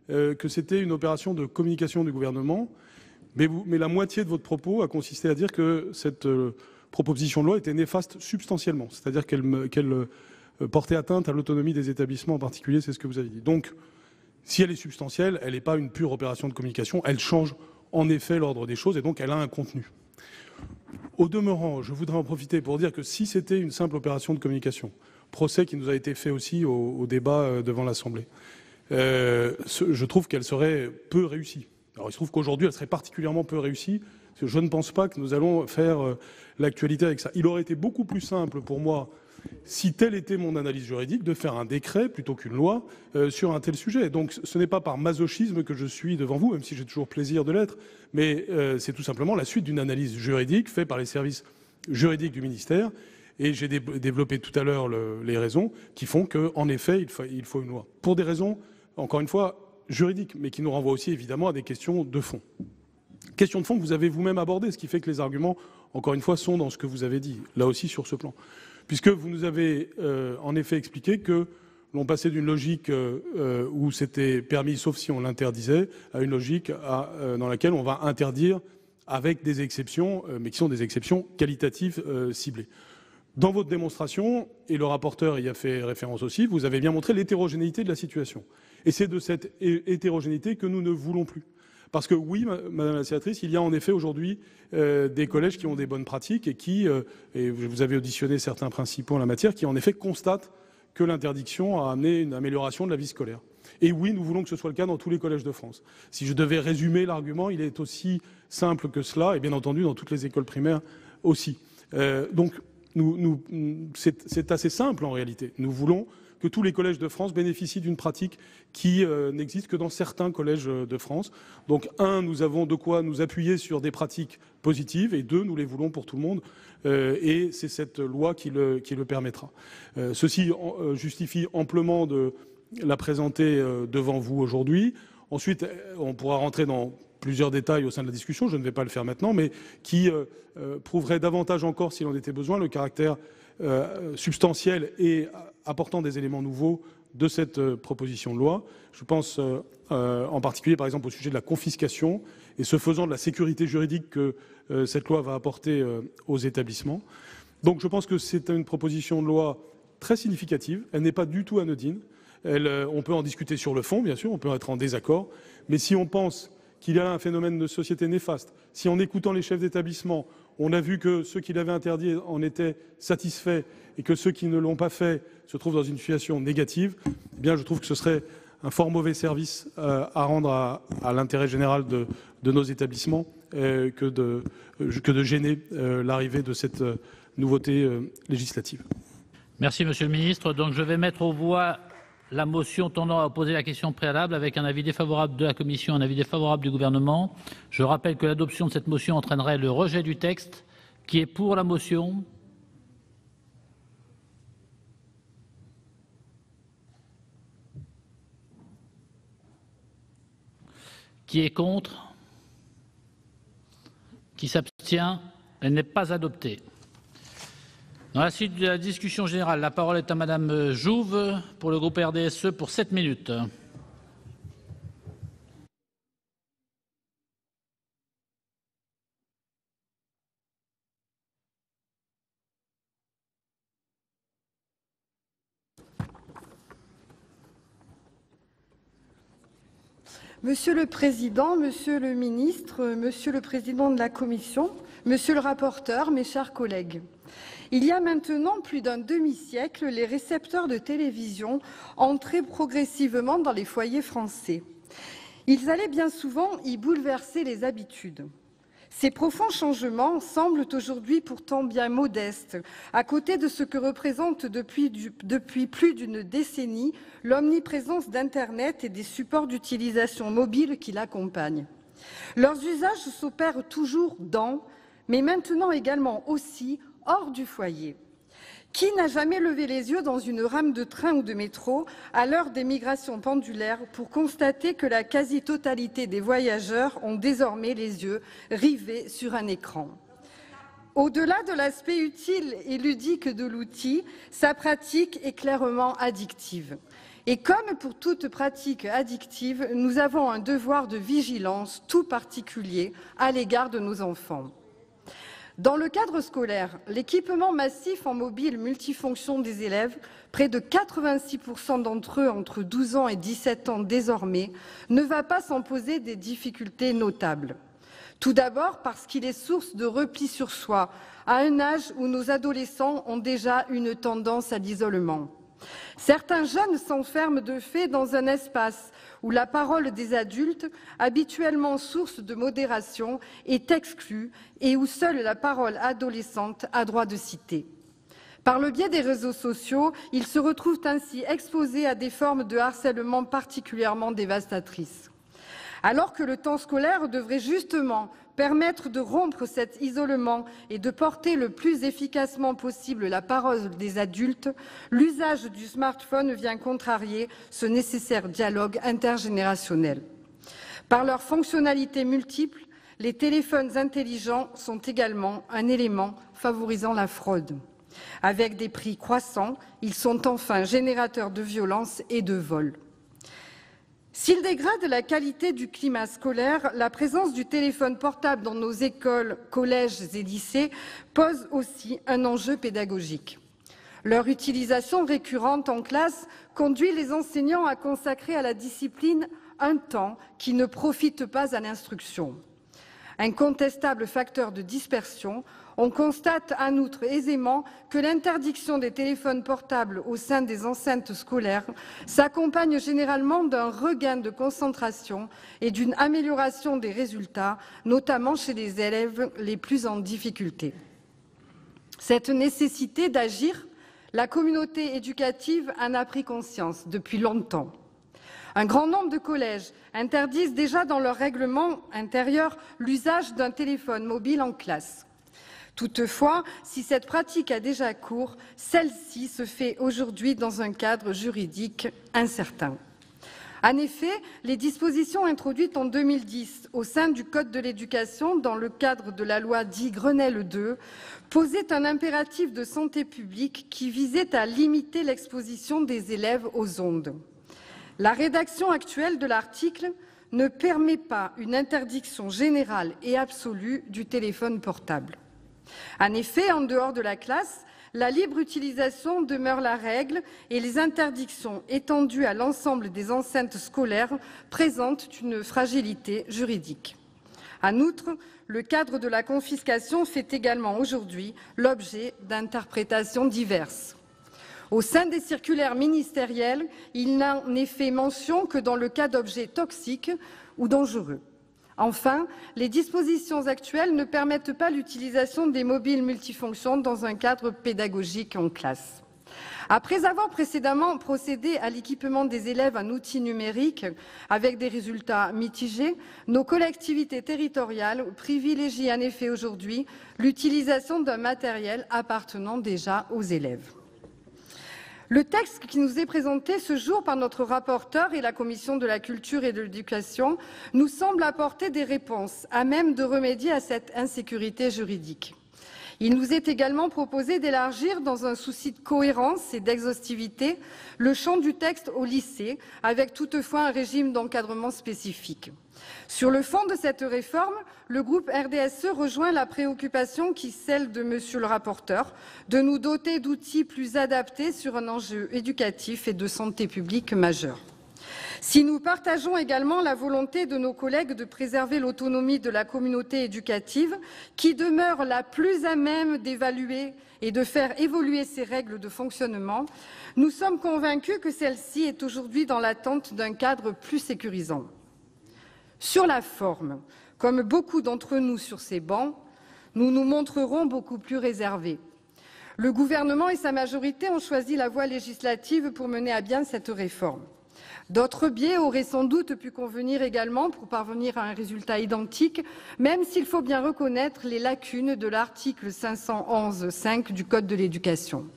Speaker 2: que c'était une opération de communication du gouvernement, mais la moitié de votre propos a consisté à dire que cette proposition de loi était néfaste substantiellement, c'est-à-dire qu'elle portait atteinte à l'autonomie des établissements en particulier, c'est ce que vous avez dit. Donc, si elle est substantielle, elle n'est pas une pure opération de communication, elle change en effet l'ordre des choses et donc elle a un contenu. Au demeurant, je voudrais en profiter pour dire que si c'était une simple opération de communication, procès qui nous a été fait aussi au débat devant l'Assemblée, je trouve qu'elle serait peu réussie. Alors il se trouve qu'aujourd'hui elle serait particulièrement peu réussie, parce que je ne pense pas que nous allons faire l'actualité avec ça. Il aurait été beaucoup plus simple pour moi si telle était mon analyse juridique, de faire un décret plutôt qu'une loi sur un tel sujet. Donc ce n'est pas par masochisme que je suis devant vous, même si j'ai toujours plaisir de l'être, mais c'est tout simplement la suite d'une analyse juridique faite par les services juridiques du ministère. Et j'ai développé tout à l'heure les raisons qui font qu'en effet, il faut une loi. Pour des raisons, encore une fois, juridiques, mais qui nous renvoient aussi évidemment à des questions de fond. Question de fond que vous avez vous-même abordée, ce qui fait que les arguments, encore une fois, sont dans ce que vous avez dit, là aussi sur ce plan. Puisque vous nous avez en effet expliqué que l'on passait d'une logique où c'était permis sauf si on l'interdisait, à une logique dans laquelle on va interdire avec des exceptions, mais qui sont des exceptions qualitatives ciblées. Dans votre démonstration, et le rapporteur y a fait référence aussi, vous avez bien montré l'hétérogénéité de la situation. Et c'est de cette hétérogénéité que nous ne voulons plus. Parce que oui, Madame la sénatrice, il y a en effet aujourd'hui des collèges qui ont des bonnes pratiques et qui, et vous avez auditionné certains principaux en la matière, qui en effet constatent que l'interdiction a amené une amélioration de la vie scolaire. Et oui, nous voulons que ce soit le cas dans tous les collèges de France. Si je devais résumer l'argument, il est aussi simple que cela, et bien entendu dans toutes les écoles primaires aussi. Donc c'est assez simple en réalité. Nous voulons que tous les collèges de France bénéficient d'une pratique qui n'existe que dans certains collèges de France. Donc, un, nous avons de quoi nous appuyer sur des pratiques positives, et deux, nous les voulons pour tout le monde, et c'est cette loi qui le permettra. Ceci justifie amplement de la présenter devant vous aujourd'hui. Ensuite, on pourra rentrer dans plusieurs détails au sein de la discussion, je ne vais pas le faire maintenant, mais qui prouverait davantage encore, s'il en était besoin, le caractère substantiel et apportant des éléments nouveaux de cette proposition de loi. Je pense en particulier, par exemple, au sujet de la confiscation et ce faisant de la sécurité juridique que cette loi va apporter aux établissements. Donc je pense que c'est une proposition de loi très significative. Elle n'est pas du tout anodine. On peut en discuter sur le fond, bien sûr, on peut être en désaccord, mais si on pense qu'il y a un phénomène de société néfaste, si en écoutant les chefs d'établissement, on a vu que ceux qui l'avaient interdit en étaient satisfaits et que ceux qui ne l'ont pas fait se trouvent dans une situation négative, eh bien je trouve que ce serait un fort mauvais service à rendre à l'intérêt général de nos établissements que de gêner l'arrivée de cette nouveauté législative.
Speaker 3: Merci, Monsieur le Ministre. Donc je vais mettre aux voix la motion tendant à opposer la question préalable avec un avis défavorable de la Commission, un avis défavorable du Gouvernement. Je rappelle que l'adoption de cette motion entraînerait le rejet du texte. Qui est pour la motion? Qui est contre? Qui s'abstient? Elle n'est pas adoptée. Dans la suite de la discussion générale, la parole est à Madame Jouve pour le groupe RDSE pour 7 minutes.
Speaker 6: Monsieur le Président, Monsieur le Ministre, Monsieur le Président de la Commission, Monsieur le rapporteur, mes chers collègues. Il y a maintenant plus d'un demi-siècle, les récepteurs de télévision entraient progressivement dans les foyers français. Ils allaient bien souvent y bouleverser les habitudes. Ces profonds changements semblent aujourd'hui pourtant bien modestes, à côté de ce que représente depuis plus d'une décennie l'omniprésence d'Internet et des supports d'utilisation mobile qui l'accompagnent. Leurs usages s'opèrent toujours dans, mais maintenant également aussi, hors du foyer. Qui n'a jamais levé les yeux dans une rame de train ou de métro à l'heure des migrations pendulaires pour constater que la quasi-totalité des voyageurs ont désormais les yeux rivés sur un écran? Au-delà de l'aspect utile et ludique de l'outil, sa pratique est clairement addictive. Et comme pour toute pratique addictive, nous avons un devoir de vigilance tout particulier à l'égard de nos enfants. Dans le cadre scolaire, l'équipement massif en mobile multifonction des élèves, près de 86% d'entre eux entre 12 ans et 17 ans désormais, ne va pas sans poser des difficultés notables. Tout d'abord parce qu'il est source de repli sur soi, à un âge où nos adolescents ont déjà une tendance à l'isolement. Certains jeunes s'enferment de fait dans un espace où la parole des adultes, habituellement source de modération, est exclue et où seule la parole adolescente a droit de citer. Par le biais des réseaux sociaux, ils se retrouvent ainsi exposés à des formes de harcèlement particulièrement dévastatrices. Alors que le temps scolaire devrait justement permettre de rompre cet isolement et de porter le plus efficacement possible la parole des adultes, l'usage du smartphone vient contrarier ce nécessaire dialogue intergénérationnel. Par leurs fonctionnalités multiples, les téléphones intelligents sont également un élément favorisant la fraude. Avec des prix croissants, ils sont enfin générateurs de violences et de vols. S'ils dégradent la qualité du climat scolaire, la présence du téléphone portable dans nos écoles, collèges et lycées pose aussi un enjeu pédagogique. Leur utilisation récurrente en classe conduit les enseignants à consacrer à la discipline un temps qui ne profite pas à l'instruction. Incontestable facteur de dispersion, on constate en outre aisément que l'interdiction des téléphones portables au sein des enceintes scolaires s'accompagne généralement d'un regain de concentration et d'une amélioration des résultats, notamment chez les élèves les plus en difficulté. Cette nécessité d'agir, la communauté éducative en a pris conscience depuis longtemps. Un grand nombre de collèges interdisent déjà dans leur règlement intérieur l'usage d'un téléphone mobile en classe. Toutefois, si cette pratique a déjà cours, celle-ci se fait aujourd'hui dans un cadre juridique incertain. En effet, les dispositions introduites en 2010 au sein du Code de l'éducation dans le cadre de la loi dite Grenelle II posaient un impératif de santé publique qui visait à limiter l'exposition des élèves aux ondes. La rédaction actuelle de l'article ne permet pas une interdiction générale et absolue du téléphone portable. En effet, en dehors de la classe, la libre utilisation demeure la règle et les interdictions étendues à l'ensemble des enceintes scolaires présentent une fragilité juridique. En outre, le cadre de la confiscation fait également aujourd'hui l'objet d'interprétations diverses. Au sein des circulaires ministérielles, il n'en est fait mention que dans le cas d'objets toxiques ou dangereux. Enfin, les dispositions actuelles ne permettent pas l'utilisation des mobiles multifonctions dans un cadre pédagogique en classe. Après avoir précédemment procédé à l'équipement des élèves en outils numériques avec des résultats mitigés, nos collectivités territoriales privilégient en effet aujourd'hui l'utilisation d'un matériel appartenant déjà aux élèves. Le texte qui nous est présenté ce jour par notre rapporteur et la Commission de la Culture et de l'Éducation nous semble apporter des réponses à même de remédier à cette insécurité juridique. Il nous est également proposé d'élargir, dans un souci de cohérence et d'exhaustivité, le champ du texte au lycée, avec toutefois un régime d'encadrement spécifique. Sur le fond de cette réforme, le groupe RDSE rejoint la préoccupation qui est celle de Monsieur le rapporteur, de nous doter d'outils plus adaptés sur un enjeu éducatif et de santé publique majeur. Si nous partageons également la volonté de nos collègues de préserver l'autonomie de la communauté éducative, qui demeure la plus à même d'évaluer et de faire évoluer ses règles de fonctionnement, nous sommes convaincus que celle-ci est aujourd'hui dans l'attente d'un cadre plus sécurisant. Sur la forme, comme beaucoup d'entre nous sur ces bancs, nous nous montrerons beaucoup plus réservés. Le gouvernement et sa majorité ont choisi la voie législative pour mener à bien cette réforme. D'autres biais auraient sans doute pu convenir également pour parvenir à un résultat identique, même s'il faut bien reconnaître les lacunes de l'article 511.5 du Code de l'éducation.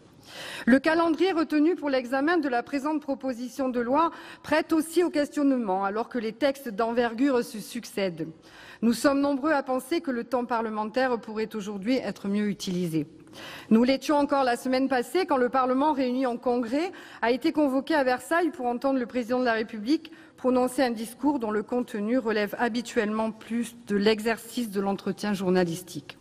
Speaker 6: Le calendrier retenu pour l'examen de la présente proposition de loi prête aussi au questionnement, alors que les textes d'envergure se succèdent. Nous sommes nombreux à penser que le temps parlementaire pourrait aujourd'hui être mieux utilisé. Nous l'étions encore la semaine passée quand le Parlement réuni en congrès a été convoqué à Versailles pour entendre le président de la République prononcer un discours dont le contenu relève habituellement plus de l'exercice de l'entretien journalistique.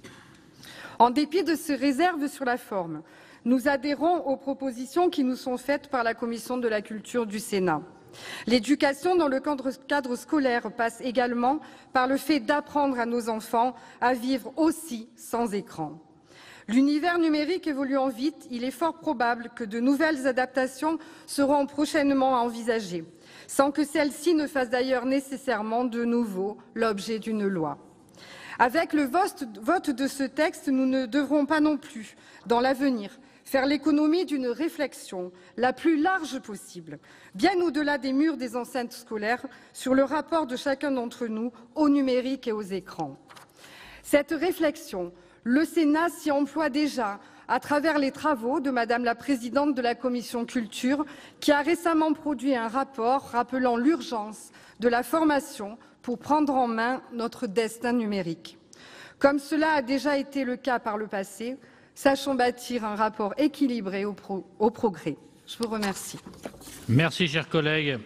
Speaker 6: En dépit de ces réserves sur la forme, nous adhérons aux propositions qui nous sont faites par la Commission de la culture du Sénat. L'éducation dans le cadre scolaire passe également par le fait d'apprendre à nos enfants à vivre aussi sans écran. L'univers numérique évoluant vite, il est fort probable que de nouvelles adaptations seront prochainement à envisager, sans que celles-ci ne fassent d'ailleurs nécessairement de nouveau l'objet d'une loi. Avec le vote de ce texte, nous ne devrons pas non plus, dans l'avenir, faire l'économie d'une réflexion la plus large possible, bien au-delà des murs des enceintes scolaires, sur le rapport de chacun d'entre nous au numérique et aux écrans. Cette réflexion, le Sénat s'y emploie déjà à travers les travaux de Madame la présidente de la Commission Culture, qui a récemment produit un rapport rappelant l'urgence de la formation pour prendre en main notre destin numérique. Comme cela a déjà été le cas par le passé, sachons bâtir un rapport équilibré au progrès. Je vous remercie.
Speaker 3: Merci, chers collègues.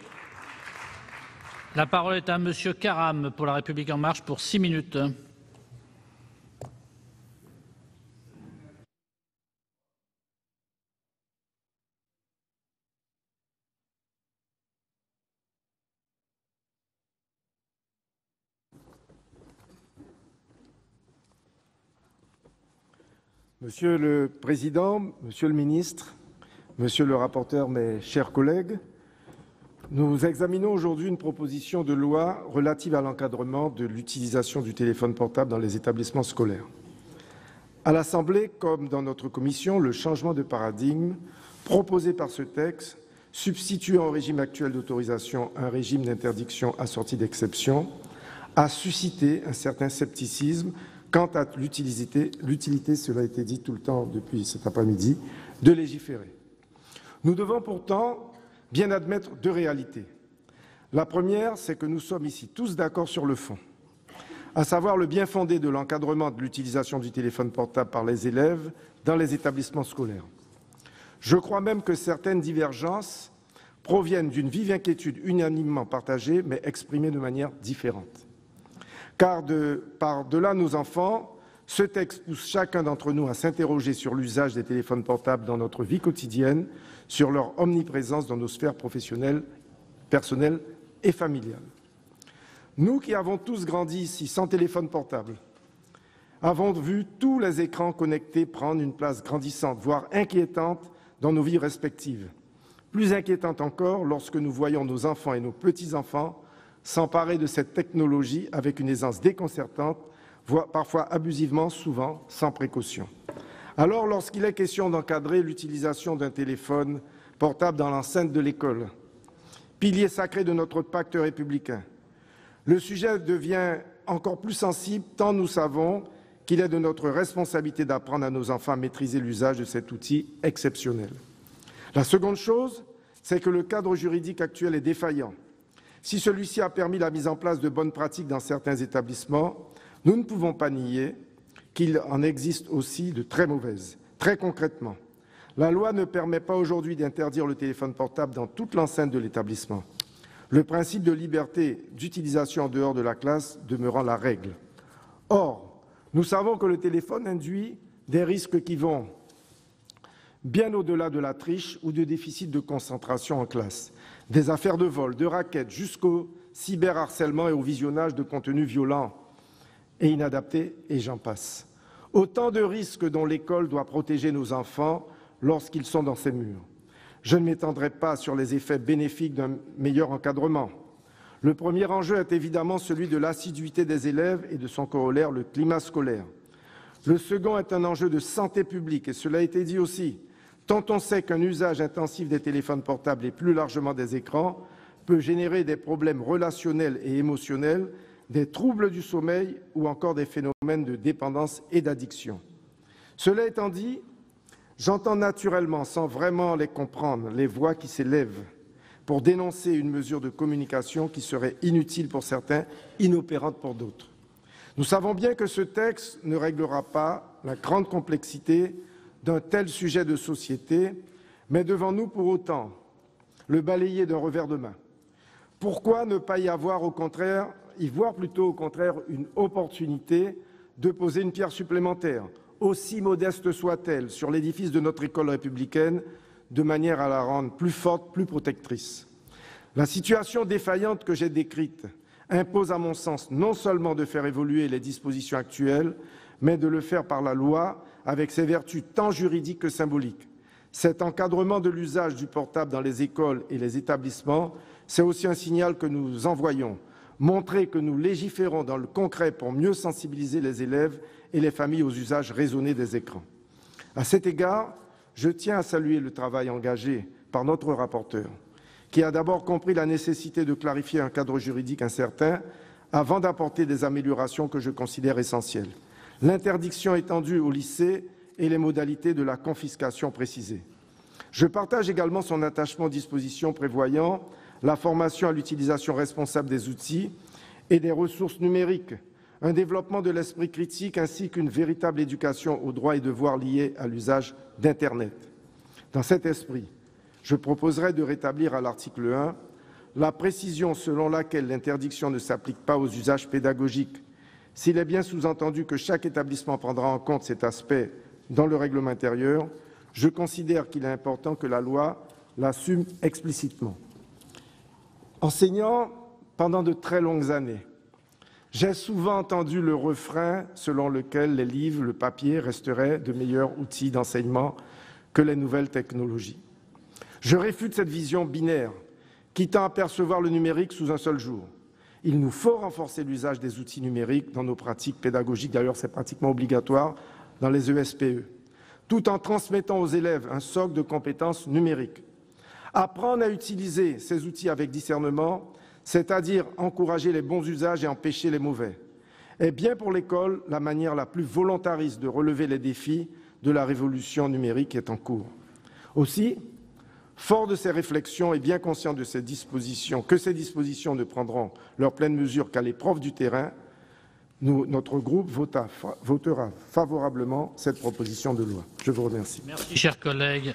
Speaker 3: La parole est à Monsieur Karam pour La République En Marche pour 6 minutes.
Speaker 7: Monsieur le Président, Monsieur le Ministre, Monsieur le rapporteur, mes chers collègues, nous examinons aujourd'hui une proposition de loi relative à l'encadrement de l'utilisation du téléphone portable dans les établissements scolaires. À l'Assemblée, comme dans notre commission, le changement de paradigme proposé par ce texte, substituant au régime actuel d'autorisation un régime d'interdiction assorti d'exceptions, a suscité un certain scepticisme quant à l'utilité, cela a été dit tout le temps depuis cet après-midi, de légiférer. Nous devons pourtant bien admettre 2 réalités. La première, c'est que nous sommes ici tous d'accord sur le fond, à savoir le bien fondé de l'encadrement de l'utilisation du téléphone portable par les élèves dans les établissements scolaires. Je crois même que certaines divergences proviennent d'une vive inquiétude unanimement partagée, mais exprimée de manière différente. Car par-delà nos enfants, ce texte pousse chacun d'entre nous à s'interroger sur l'usage des téléphones portables dans notre vie quotidienne, sur leur omniprésence dans nos sphères professionnelles, personnelles et familiales. Nous qui avons tous grandi ici sans téléphone portable, avons vu tous les écrans connectés prendre une place grandissante, voire inquiétante dans nos vies respectives. Plus inquiétante encore lorsque nous voyons nos enfants et nos petits-enfants s'emparer de cette technologie avec une aisance déconcertante, voire parfois abusivement, souvent sans précaution. Alors, lorsqu'il est question d'encadrer l'utilisation d'un téléphone portable dans l'enceinte de l'école, pilier sacré de notre pacte républicain, le sujet devient encore plus sensible tant nous savons qu'il est de notre responsabilité d'apprendre à nos enfants à maîtriser l'usage de cet outil exceptionnel. La seconde chose, c'est que le cadre juridique actuel est défaillant. Si celui-ci a permis la mise en place de bonnes pratiques dans certains établissements, nous ne pouvons pas nier qu'il en existe aussi de très mauvaises. Très concrètement, la loi ne permet pas aujourd'hui d'interdire le téléphone portable dans toute l'enceinte de l'établissement, le principe de liberté d'utilisation en dehors de la classe demeurant la règle. Or, nous savons que le téléphone induit des risques qui vont bien au-delà de la triche ou de déficit de concentration en classe. Des affaires de vol, de raquettes, jusqu'au cyberharcèlement et au visionnage de contenus violents et inadaptés, et j'en passe. Autant de risques dont l'école doit protéger nos enfants lorsqu'ils sont dans ses murs. Je ne m'étendrai pas sur les effets bénéfiques d'un meilleur encadrement. Le premier enjeu est évidemment celui de l'assiduité des élèves et de son corollaire, le climat scolaire. Le second est un enjeu de santé publique, et cela a été dit aussi. Tant on sait qu'un usage intensif des téléphones portables et plus largement des écrans peut générer des problèmes relationnels et émotionnels, des troubles du sommeil ou encore des phénomènes de dépendance et d'addiction. Cela étant dit, j'entends naturellement, sans vraiment les comprendre, les voix qui s'élèvent pour dénoncer une mesure de communication qui serait inutile pour certains, inopérante pour d'autres. Nous savons bien que ce texte ne réglera pas la grande complexité d'un tel sujet de société, mais devons-nous pour autant le balayer d'un revers de main? Pourquoi ne pas y voir au contraire une opportunité de poser une pierre supplémentaire, aussi modeste soit-elle, sur l'édifice de notre école républicaine, de manière à la rendre plus forte, plus protectrice? La situation défaillante que j'ai décrite impose, à mon sens, non seulement de faire évoluer les dispositions actuelles, mais de le faire par la loi, avec ses vertus tant juridiques que symboliques. Cet encadrement de l'usage du portable dans les écoles et les établissements, c'est aussi un signal que nous envoyons, montrer que nous légiférons dans le concret pour mieux sensibiliser les élèves et les familles aux usages raisonnés des écrans. À cet égard, je tiens à saluer le travail engagé par notre rapporteur, qui a d'abord compris la nécessité de clarifier un cadre juridique incertain avant d'apporter des améliorations que je considère essentielles. L'interdiction étendue au lycée et les modalités de la confiscation précisées. Je partage également son attachement aux dispositions prévoyant la formation à l'utilisation responsable des outils et des ressources numériques, un développement de l'esprit critique ainsi qu'une véritable éducation aux droits et devoirs liés à l'usage d'Internet. Dans cet esprit, je proposerai de rétablir à l'article 1 la précision selon laquelle l'interdiction ne s'applique pas aux usages pédagogiques. S'il est bien sous-entendu que chaque établissement prendra en compte cet aspect dans le règlement intérieur, je considère qu'il est important que la loi l'assume explicitement. Enseignant pendant de très longues années, j'ai souvent entendu le refrain selon lequel les livres, le papier resteraient de meilleurs outils d'enseignement que les nouvelles technologies. Je réfute cette vision binaire qui tend à percevoir le numérique sous un seul jour. Il nous faut renforcer l'usage des outils numériques dans nos pratiques pédagogiques, d'ailleurs c'est pratiquement obligatoire dans les ESPE, tout en transmettant aux élèves un socle de compétences numériques. Apprendre à utiliser ces outils avec discernement, c'est-à-dire encourager les bons usages et empêcher les mauvais, est bien pour l'école la manière la plus volontariste de relever les défis de la révolution numérique qui est en cours. Aussi, fort de ces réflexions et bien conscient de ces dispositions, que ces dispositions ne prendront leur pleine mesure qu'à l'épreuve du terrain, notre groupe votera favorablement cette proposition de loi. Je vous remercie.
Speaker 3: Merci, chers collègues.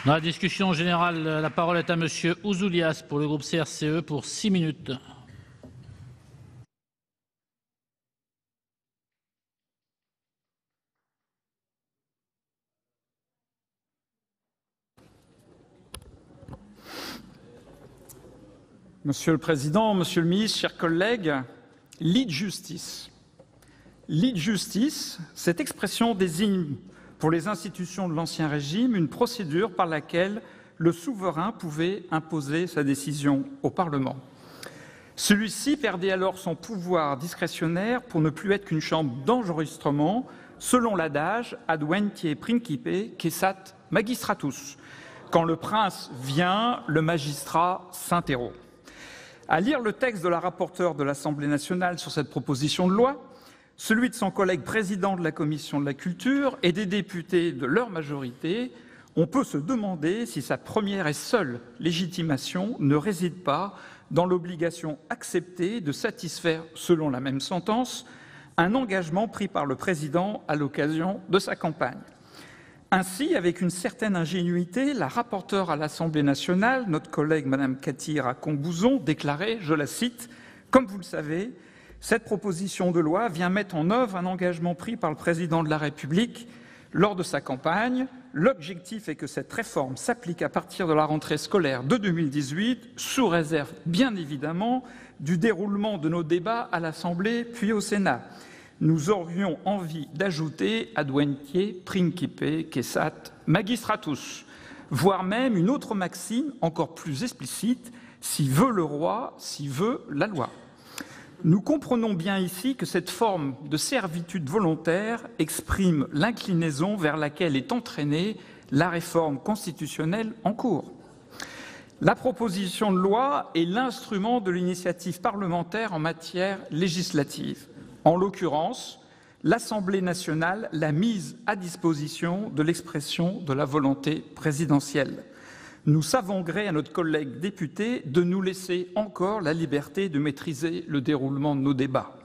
Speaker 3: Dans la discussion générale, la parole est à Monsieur Ouzoulias pour le groupe CRCE pour 6 minutes.
Speaker 8: Monsieur le Président, Monsieur le Ministre, chers collègues, lead justice. Lead justice, cette expression désigne pour les institutions de l'Ancien Régime une procédure par laquelle le souverain pouvait imposer sa décision au Parlement. Celui-ci perdait alors son pouvoir discrétionnaire pour ne plus être qu'une chambre d'enregistrement, selon l'adage advenitie principe cessat magistratus. Quand le prince vient, le magistrat s'interrompt. À lire le texte de la rapporteure de l'Assemblée nationale sur cette proposition de loi, celui de son collègue président de la Commission de la Culture et des députés de leur majorité, on peut se demander si sa première et seule légitimation ne réside pas dans l'obligation acceptée de satisfaire, selon la même sentence, un engagement pris par le président à l'occasion de sa campagne. Ainsi, avec une certaine ingénuité, la rapporteure à l'Assemblée nationale, notre collègue Madame Cathy Racon-Bouzon, déclarait, je la cite, « Comme vous le savez, cette proposition de loi vient mettre en œuvre un engagement pris par le président de la République lors de sa campagne. L'objectif est que cette réforme s'applique à partir de la rentrée scolaire de 2018, sous réserve, bien évidemment, du déroulement de nos débats à l'Assemblée puis au Sénat. Nous aurions envie d'ajouter advenitie principe cessat magistratus, voire même une autre maxime encore plus explicite, si veut le roi, si veut la loi. Nous comprenons bien ici que cette forme de servitude volontaire exprime l'inclinaison vers laquelle est entraînée la réforme constitutionnelle en cours. La proposition de loi est l'instrument de l'initiative parlementaire en matière législative. En l'occurrence, l'Assemblée nationale l'a mise à disposition de l'expression de la volonté présidentielle. Nous savons gré à notre collègue député de nous laisser encore la liberté de maîtriser le déroulement de nos débats.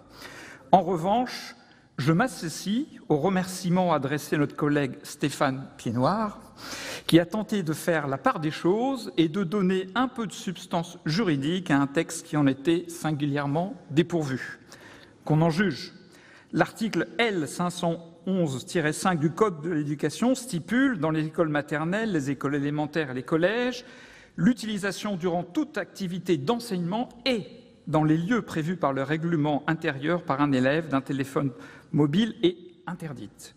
Speaker 8: En revanche, je m'associe aux remerciements adressés à notre collègue Stéphane Piednoir, qui a tenté de faire la part des choses et de donner un peu de substance juridique à un texte qui en était singulièrement dépourvu. Qu'on en juge. L'article L. 511-5 du Code de l'éducation stipule, dans les écoles maternelles, les écoles élémentaires et les collèges, l'utilisation durant toute activité d'enseignement et dans les lieux prévus par le règlement intérieur par un élève d'un téléphone mobile est interdite.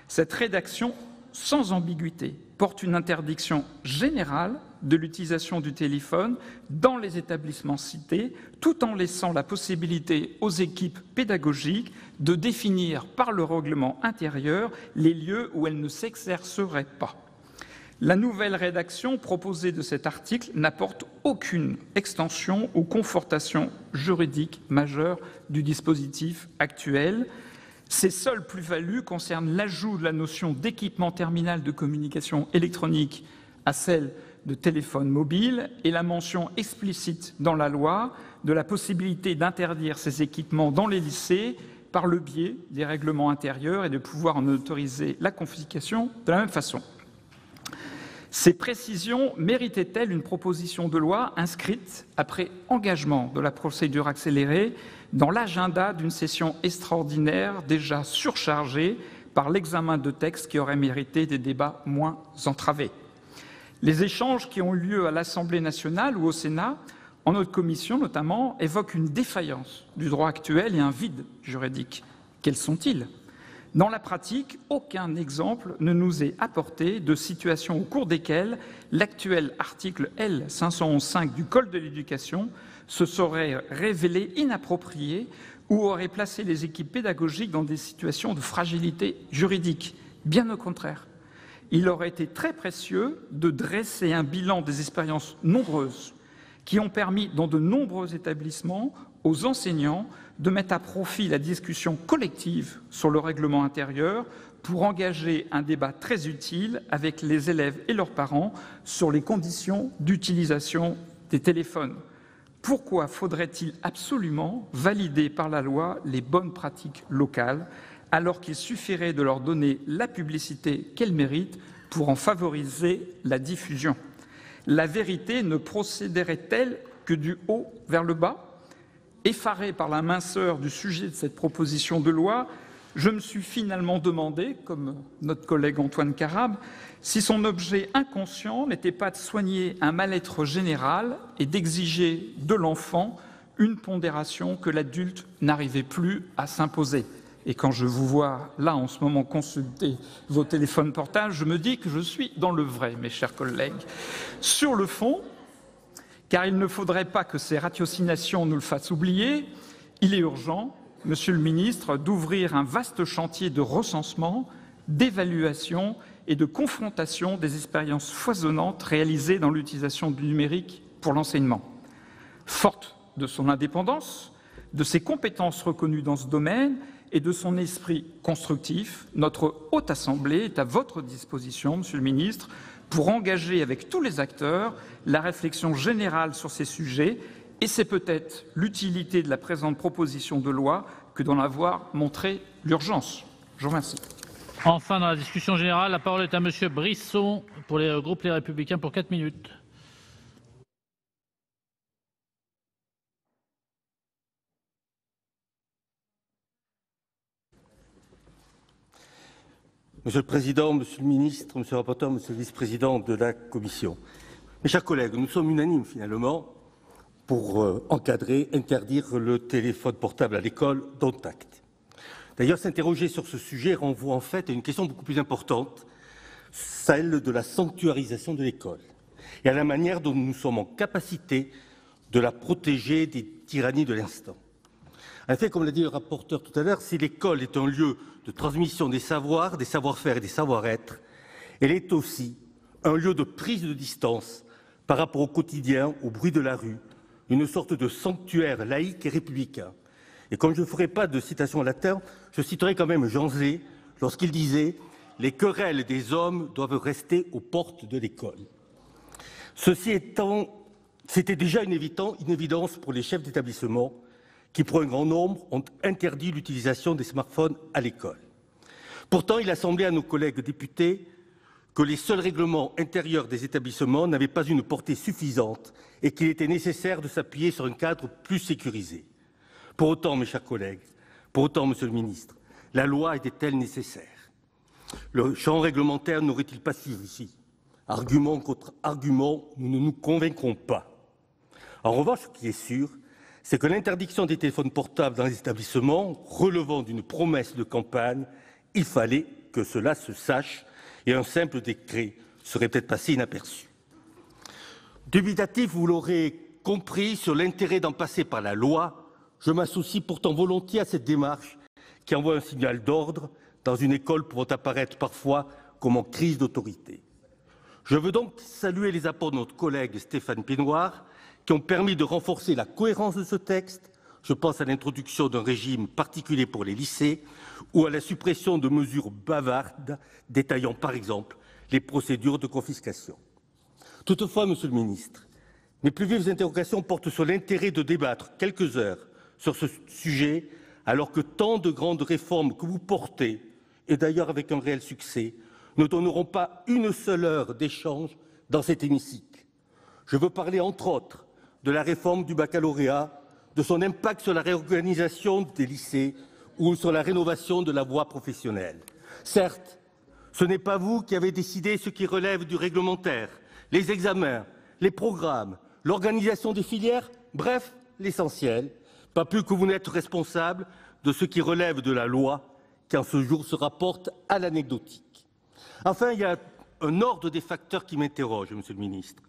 Speaker 8: Cette rédaction, sans ambiguïté, porte une interdiction générale de l'utilisation du téléphone dans les établissements cités, tout en laissant la possibilité aux équipes pédagogiques de définir par le règlement intérieur les lieux où elle ne s'exercerait pas. La nouvelle rédaction proposée de cet article n'apporte aucune extension ou confortation juridique majeure du dispositif actuel. Ces seules plus-values concernent l'ajout de la notion d'équipement terminal de communication électronique à celle de téléphone mobile et la mention explicite dans la loi de la possibilité d'interdire ces équipements dans les lycées par le biais des règlements intérieurs et de pouvoir en autoriser la confiscation de la même façon. Ces précisions méritaient-elles une proposition de loi inscrite après engagement de la procédure accélérée dans l'agenda d'une session extraordinaire déjà surchargée par l'examen de textes qui auraient mérité des débats moins entravés? Les échanges qui ont eu lieu à l'Assemblée nationale ou au Sénat, en notre commission notamment, évoquent une défaillance du droit actuel et un vide juridique. Quels sont-ils? Dans la pratique, aucun exemple ne nous est apporté de situations au cours desquelles l'actuel article L. 511-5 du Code de l'éducation se serait révélé inapproprié ou aurait placé les équipes pédagogiques dans des situations de fragilité juridique. Bien au contraire. Il aurait été très précieux de dresser un bilan des expériences nombreuses qui ont permis, dans de nombreux établissements, aux enseignants de mettre à profit la discussion collective sur le règlement intérieur pour engager un débat très utile avec les élèves et leurs parents sur les conditions d'utilisation des téléphones. Pourquoi faudrait-il absolument valider par la loi les bonnes pratiques locales alors qu'il suffirait de leur donner la publicité qu'elles méritent pour en favoriser la diffusion? La vérité ne procéderait-elle que du haut vers le bas? Effaré par la minceur du sujet de cette proposition de loi, je me suis finalement demandé, comme notre collègue Antoine Karam, si son objet inconscient n'était pas de soigner un mal-être général et d'exiger de l'enfant une pondération que l'adulte n'arrivait plus à s'imposer. Et quand je vous vois là en ce moment consulter vos téléphones portables, je me dis que je suis dans le vrai, mes chers collègues. Sur le fond, car il ne faudrait pas que ces ratiocinations nous le fassent oublier, il est urgent, Monsieur le Ministre, d'ouvrir un vaste chantier de recensement, d'évaluation et de confrontation des expériences foisonnantes réalisées dans l'utilisation du numérique pour l'enseignement. Forte de son indépendance, de ses compétences reconnues dans ce domaine et de son esprit constructif, notre Haute Assemblée est à votre disposition, Monsieur le Ministre, pour engager avec tous les acteurs la réflexion générale sur ces sujets, et c'est peut-être l'utilité de la présente proposition de loi que d'en avoir montré l'urgence. Je vous remercie.
Speaker 3: Enfin, dans la discussion générale, la parole est à Monsieur Brisson pour le groupe Les Républicains pour 4 minutes.
Speaker 9: Monsieur le Président, Monsieur le Ministre, Monsieur le Rapporteur, Monsieur le Vice-président de la Commission. Mes chers collègues, nous sommes unanimes finalement pour interdire le téléphone portable à l'école, dont acte. D'ailleurs, s'interroger sur ce sujet renvoie en fait à une question beaucoup plus importante, celle de la sanctuarisation de l'école et à la manière dont nous sommes en capacité de la protéger des tyrannies de l'instant. En effet, comme l'a dit le rapporteur tout à l'heure, si l'école est un lieu de transmission des savoirs, des savoir-faire et des savoir-être, elle est aussi un lieu de prise de distance par rapport au quotidien, au bruit de la rue, une sorte de sanctuaire laïque et républicain. Et comme je ne ferai pas de citation en latin, je citerai quand même Jean Zay lorsqu'il disait « Les querelles des hommes doivent rester aux portes de l'école ». Ceci étant, c'était déjà une évidence pour les chefs d'établissement qui, pour un grand nombre, ont interdit l'utilisation des smartphones à l'école. Pourtant, il a semblé à nos collègues députés que les seuls règlements intérieurs des établissements n'avaient pas une portée suffisante et qu'il était nécessaire de s'appuyer sur un cadre plus sécurisé. Pour autant, mes chers collègues, pour autant, Monsieur le Ministre, la loi était-elle nécessaire? Le champ réglementaire n'aurait-il pas suffi? Argument contre argument, nous ne nous convaincrons pas. En revanche, ce qui est sûr, c'est que l'interdiction des téléphones portables dans les établissements relevant d'une promesse de campagne, il fallait que cela se sache et un simple décret serait peut-être passé inaperçu. Dubitatif, vous l'aurez compris, sur l'intérêt d'en passer par la loi, je m'associe pourtant volontiers à cette démarche qui envoie un signal d'ordre dans une école pouvant apparaître parfois comme en crise d'autorité. Je veux donc saluer les apports de notre collègue Stéphane Piednoir qui ont permis de renforcer la cohérence de ce texte. Je pense à l'introduction d'un régime particulier pour les lycées ou à la suppression de mesures bavardes détaillant par exemple les procédures de confiscation. Toutefois, Monsieur le Ministre, mes plus vives interrogations portent sur l'intérêt de débattre quelques heures sur ce sujet alors que tant de grandes réformes que vous portez, et d'ailleurs avec un réel succès, ne donneront pas une seule heure d'échange dans cet hémicycle. Je veux parler entre autres de la réforme du baccalauréat, de son impact sur la réorganisation des lycées ou sur la rénovation de la voie professionnelle. Certes, ce n'est pas vous qui avez décidé ce qui relève du réglementaire, les examens, les programmes, l'organisation des filières, bref, l'essentiel, pas plus que vous n'êtes responsable de ce qui relève de la loi, qui en ce jour se rapporte à l'anecdotique. Enfin, il y a un ordre des facteurs qui m'interroge, Monsieur le Ministre.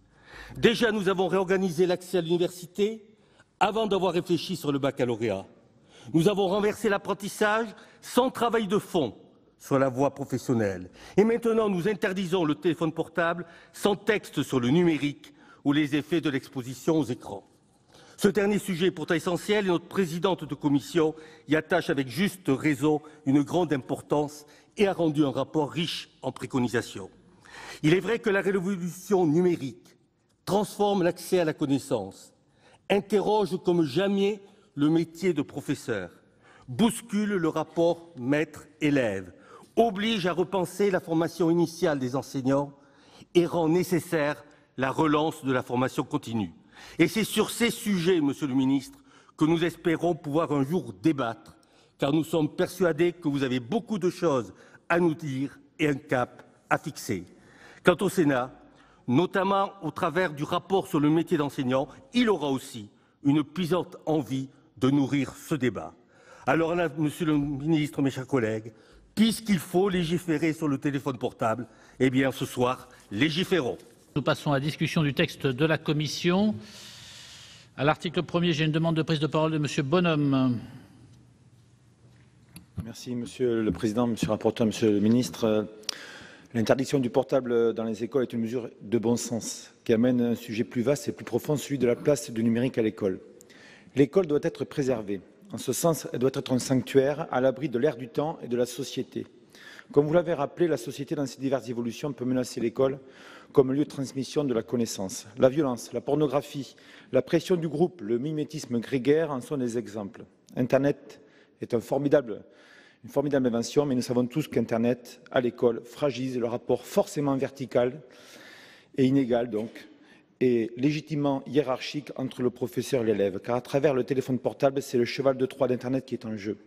Speaker 9: Déjà, nous avons réorganisé l'accès à l'université avant d'avoir réfléchi sur le baccalauréat. Nous avons renversé l'apprentissage sans travail de fond sur la voie professionnelle. Et maintenant, nous interdisons le téléphone portable sans texte sur le numérique ou les effets de l'exposition aux écrans. Ce dernier sujet est pourtant essentiel et notre présidente de commission y attache avec juste raison une grande importance et a rendu un rapport riche en préconisations. Il est vrai que la révolution numérique transforme l'accès à la connaissance, interroge comme jamais le métier de professeur, bouscule le rapport maître-élève, oblige à repenser la formation initiale des enseignants et rend nécessaire la relance de la formation continue. Et c'est sur ces sujets, Monsieur le Ministre, que nous espérons pouvoir un jour débattre, car nous sommes persuadés que vous avez beaucoup de choses à nous dire et un cap à fixer. Quant au Sénat, notamment au travers du rapport sur le métier d'enseignant, il aura aussi une puissante envie de nourrir ce débat. Alors là, Monsieur le Ministre, mes chers collègues, puisqu'il faut légiférer sur le téléphone portable, eh bien ce soir, légiférons.
Speaker 3: Nous passons à la discussion du texte de la Commission. À l'article 1er, j'ai une demande de prise de parole de Monsieur Bonhomme.
Speaker 10: Merci Monsieur le Président, Monsieur le rapporteur, Monsieur le Ministre. L'interdiction du portable dans les écoles est une mesure de bon sens qui amène un sujet plus vaste et plus profond, celui de la place du numérique à l'école. L'école doit être préservée. En ce sens, elle doit être un sanctuaire à l'abri de l'ère du temps et de la société. Comme vous l'avez rappelé, la société dans ses diverses évolutions peut menacer l'école comme lieu de transmission de la connaissance. La violence, la pornographie, la pression du groupe, le mimétisme grégaire en sont des exemples. Internet est une formidable invention, mais nous savons tous qu'Internet, à l'école, fragilise le rapport forcément vertical et inégal, donc, et légitimement hiérarchique entre le professeur et l'élève, car à travers le téléphone portable, c'est le cheval de Troie d'Internet qui est en jeu.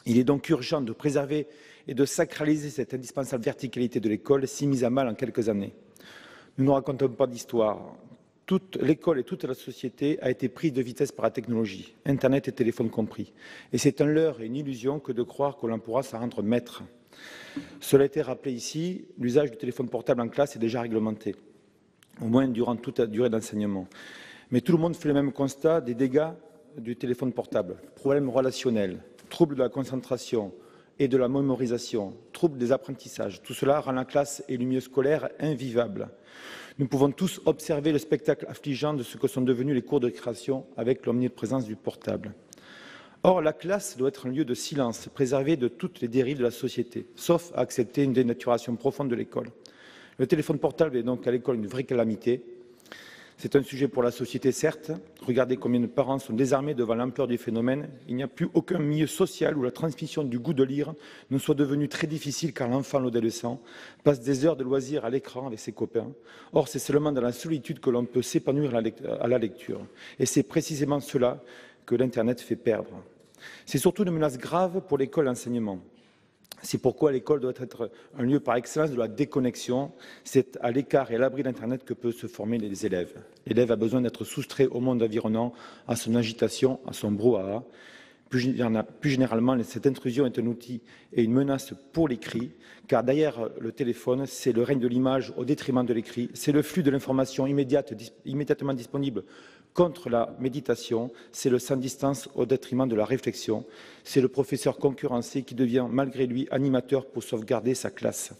Speaker 10: Il est donc urgent de préserver et de sacraliser cette indispensable verticalité de l'école, si mise à mal en quelques années. Nous ne racontons pas d'histoire. Toute l'école et toute la société a été prise de vitesse par la technologie, Internet et téléphone compris. Et c'est un leurre et une illusion que de croire que l'on pourra s'en rendre maître. Cela a été rappelé ici, l'usage du téléphone portable en classe est déjà réglementé, au moins durant toute la durée d'enseignement. Mais tout le monde fait le même constat des dégâts du téléphone portable. Problèmes relationnels, troubles de la concentration et de la mémorisation, troubles des apprentissages. Tout cela rend la classe et le milieu scolaire invivables. Nous pouvons tous observer le spectacle affligeant de ce que sont devenus les cours de récréation avec l'omniprésence du portable. Or, la classe doit être un lieu de silence, préservé de toutes les dérives de la société, sauf à accepter une dénaturation profonde de l'école. Le téléphone portable est donc à l'école une vraie calamité. C'est un sujet pour la société, certes. Regardez combien de parents sont désarmés devant l'ampleur du phénomène. Il n'y a plus aucun milieu social où la transmission du goût de lire ne soit devenue très difficile car l'enfant, l'adolescent, passe des heures de loisirs à l'écran avec ses copains. Or, c'est seulement dans la solitude que l'on peut s'épanouir à la lecture. Et c'est précisément cela que l'Internet fait perdre. C'est surtout une menace grave pour l'école et l'enseignement. C'est pourquoi l'école doit être un lieu par excellence de la déconnexion. C'est à l'écart et à l'abri d'Internet que peuvent se former les élèves. L'élève a besoin d'être soustrait au monde environnant, à son agitation, à son brouhaha. Plus généralement, cette intrusion est un outil et une menace pour l'écrit, car derrière le téléphone, c'est le règne de l'image au détriment de l'écrit, c'est le flux de l'information immédiatement disponible contre la méditation, c'est le sans distance au détriment de la réflexion, c'est le professeur concurrencé qui devient malgré lui animateur pour sauvegarder sa classe.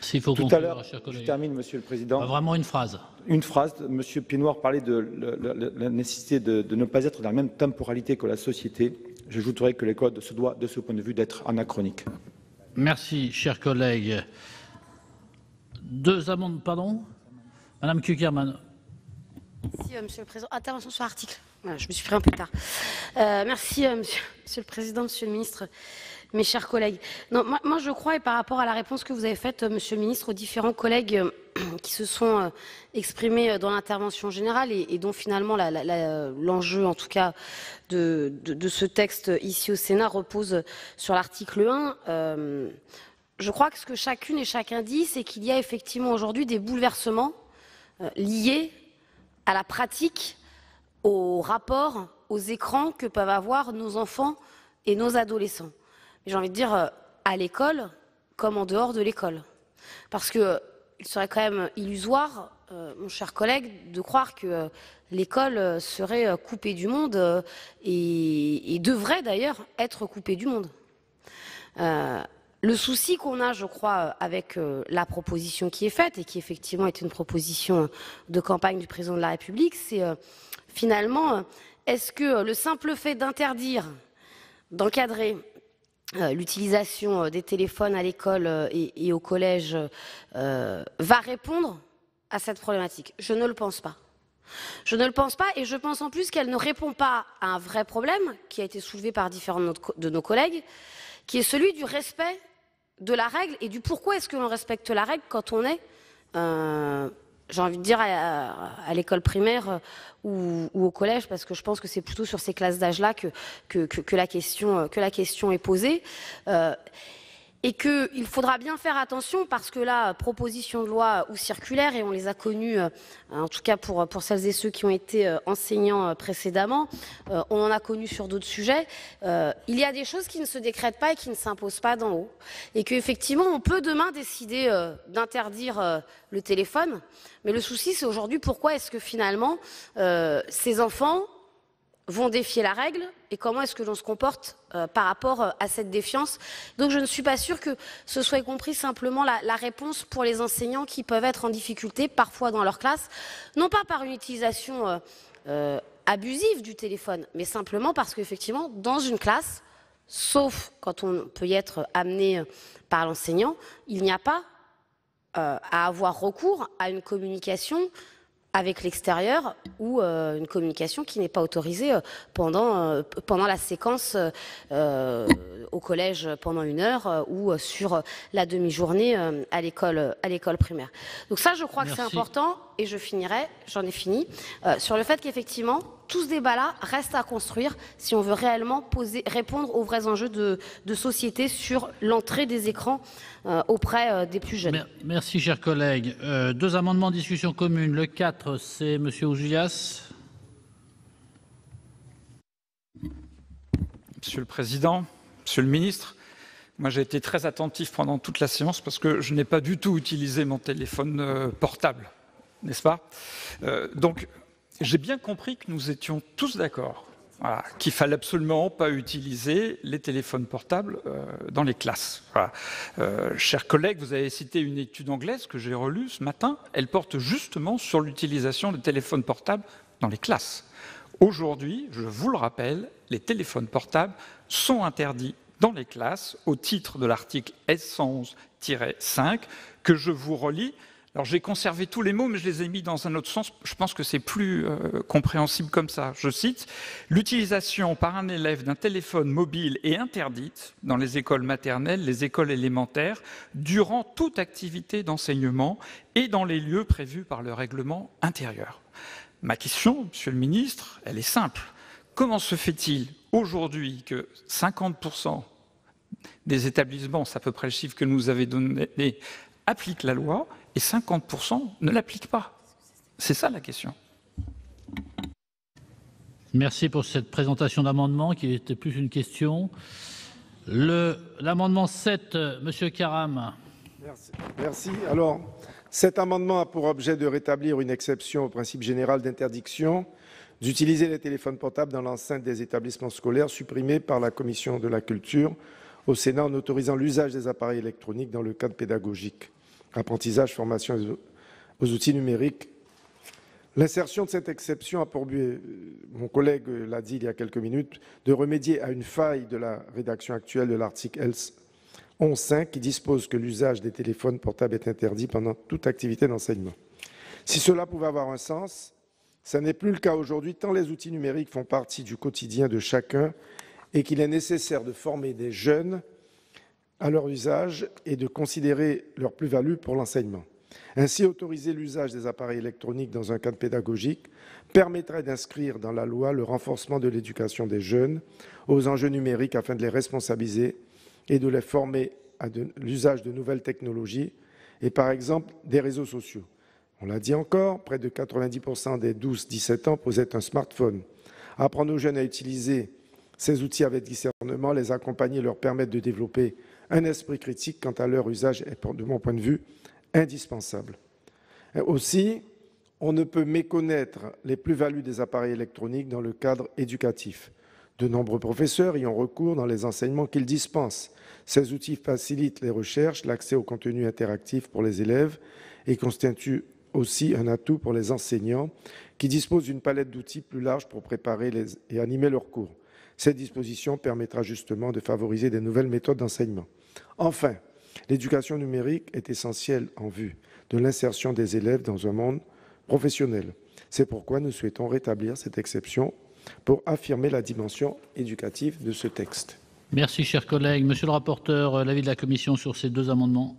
Speaker 3: S'il faut
Speaker 10: Tout
Speaker 3: conclure,
Speaker 10: à l'heure,
Speaker 3: cher
Speaker 10: je
Speaker 3: collègue.
Speaker 10: termine, Monsieur le Président.
Speaker 3: Vraiment une phrase.
Speaker 10: Une phrase. Monsieur Piednoir parlait de la nécessité de ne pas être dans la même temporalité que la société. J'ajouterais que l'école se doit, de ce point de vue, d'être anachronique. Merci,
Speaker 3: cher collègue. 2 amendements, pardon. Madame Cukierman.
Speaker 11: Merci, Monsieur le Président. Intervention sur l'article. Voilà, je me suis pris un peu tard. Merci, Monsieur le Président, Monsieur le Ministre, mes chers collègues. Non, moi, je crois, et par rapport à la réponse que vous avez faite, Monsieur le Ministre, aux différents collègues qui se sont exprimés dans l'intervention générale et dont finalement l'enjeu, en tout cas, de ce texte ici au Sénat repose sur l'article 1. Je crois que ce que chacune et chacun dit, c'est qu'il y a effectivement aujourd'hui des bouleversements liés à la pratique, au rapport, aux écrans que peuvent avoir nos enfants et nos adolescents. J'ai envie de dire à l'école comme en dehors de l'école. Parce qu'il serait quand même illusoire, mon cher collègue, de croire que l'école serait coupée du monde et devrait d'ailleurs être coupée du monde. Le souci qu'on a, je crois, avec la proposition qui est faite, et qui effectivement est une proposition de campagne du président de la République, c'est finalement, est-ce que le simple fait d'interdire, d'encadrer l'utilisation des téléphones à l'école et au collège va répondre à cette problématique? Je ne le pense pas. Je ne le pense pas, et je pense en plus qu'elle ne répond pas à un vrai problème qui a été soulevé par différents de nos collègues, qui est celui du respect de la règle et du pourquoi est-ce que l'on respecte la règle quand on est, j'ai envie de dire, à l'école primaire ou au collège, parce que je pense que c'est plutôt sur ces classes d'âge-là que la question est posée. Et qu'il faudra bien faire attention parce que là, proposition de loi ou circulaire, et on les a connus, en tout cas pour celles et ceux qui ont été enseignants précédemment, on en a connu sur d'autres sujets, il y a des choses qui ne se décrètent pas et qui ne s'imposent pas d'en haut. Et qu'effectivement, on peut demain décider d'interdire le téléphone, mais le souci, c'est aujourd'hui pourquoi est-ce que finalement, ces enfants vont défier la règle et comment est-ce que l'on se comporte par rapport à cette défiance. Donc je ne suis pas sûre que ce soit compris simplement la réponse pour les enseignants qui peuvent être en difficulté parfois dans leur classe, non pas par une utilisation abusive du téléphone, mais simplement parce qu'effectivement, dans une classe, sauf quand on peut y être amené par l'enseignant, il n'y a pas à avoir recours à une communication avec l'extérieur ou une communication qui n'est pas autorisée pendant la séquence au collège pendant 1 heure ou sur la demi-journée à l'école primaire. Donc ça, je crois que c'est important, et je finirai, j'en ai fini, sur le fait qu'effectivement, tout ce débat-là reste à construire si on veut réellement répondre aux vrais enjeux de société sur l'entrée des écrans auprès des plus jeunes.
Speaker 3: Merci, chers collègues. 2 amendements en discussion commune. Le 4, c'est M. Ouzoulias.
Speaker 8: Monsieur le Président, Monsieur le Ministre, moi j'ai été très attentif pendant toute la séance parce que je n'ai pas du tout utilisé mon téléphone portable, n'est-ce pas? Donc, j'ai bien compris que nous étions tous d'accord, voilà, qu'il ne fallait absolument pas utiliser les téléphones portables dans les classes. Voilà. Chers collègues, vous avez cité une étude anglaise que j'ai relue ce matin. Elle porte justement sur l'utilisation des téléphones portables dans les classes. Aujourd'hui, je vous le rappelle, les téléphones portables sont interdits dans les classes au titre de l'article S111-5 que je vous relis. Alors j'ai conservé tous les mots, mais je les ai mis dans un autre sens. Je pense que c'est plus compréhensible comme ça. Je cite « L'utilisation par un élève d'un téléphone mobile est interdite dans les écoles maternelles, les écoles élémentaires, durant toute activité d'enseignement et dans les lieux prévus par le règlement intérieur. » Ma question, Monsieur le Ministre, elle est simple. Comment se fait-il aujourd'hui que 50% des établissements, c'est à peu près le chiffre que nous avez donné, appliquent la loi et 50% ne l'appliquent pas? C'est ça la question.
Speaker 3: Merci pour cette présentation d'amendement qui était plus une question. L'amendement 7, M. Karam.
Speaker 7: Merci. Alors, cet amendement a pour objet de rétablir une exception au principe général d'interdiction d'utiliser les téléphones portables dans l'enceinte des établissements scolaires, supprimée par la Commission de la Culture au Sénat en autorisant l'usage des appareils électroniques dans le cadre pédagogique. apprentissage, formation aux outils numériques. L'insertion de cette exception a pour but, mon collègue l'a dit il y a quelques minutes, de remédier à une faille de la rédaction actuelle de l'article L. 11.5 qui dispose que l'usage des téléphones portables est interdit pendant toute activité d'enseignement. Si cela pouvait avoir un sens, ce n'est plus le cas aujourd'hui, tant les outils numériques font partie du quotidien de chacun et qu'il est nécessaire de former des jeunes à leur usage et de considérer leur plus-value pour l'enseignement. Ainsi, autoriser l'usage des appareils électroniques dans un cadre pédagogique permettrait d'inscrire dans la loi le renforcement de l'éducation des jeunes aux enjeux numériques afin de les responsabiliser et de les former à l'usage de nouvelles technologies et, par exemple, des réseaux sociaux. On l'a dit encore, près de 90% des 12-17 ans possèdent un smartphone. Apprendre aux jeunes à utiliser ces outils avec discernement, les accompagner, leur permettre de développer un esprit critique quant à leur usage est, de mon point de vue, indispensable. Aussi, on ne peut méconnaître les plus-values des appareils électroniques dans le cadre éducatif. De nombreux professeurs y ont recours dans les enseignements qu'ils dispensent. Ces outils facilitent les recherches, l'accès au contenu interactif pour les élèves et constituent aussi un atout pour les enseignants qui disposent d'une palette d'outils plus large pour préparer et animer leurs cours. Cette disposition permettra justement de favoriser des nouvelles méthodes d'enseignement. Enfin, l'éducation numérique est essentielle en vue de l'insertion des élèves dans un monde professionnel. C'est pourquoi nous souhaitons rétablir cette exception pour affirmer la dimension éducative de ce texte.
Speaker 3: Merci, chers collègues. Monsieur le rapporteur, l'avis de la Commission sur ces deux amendements.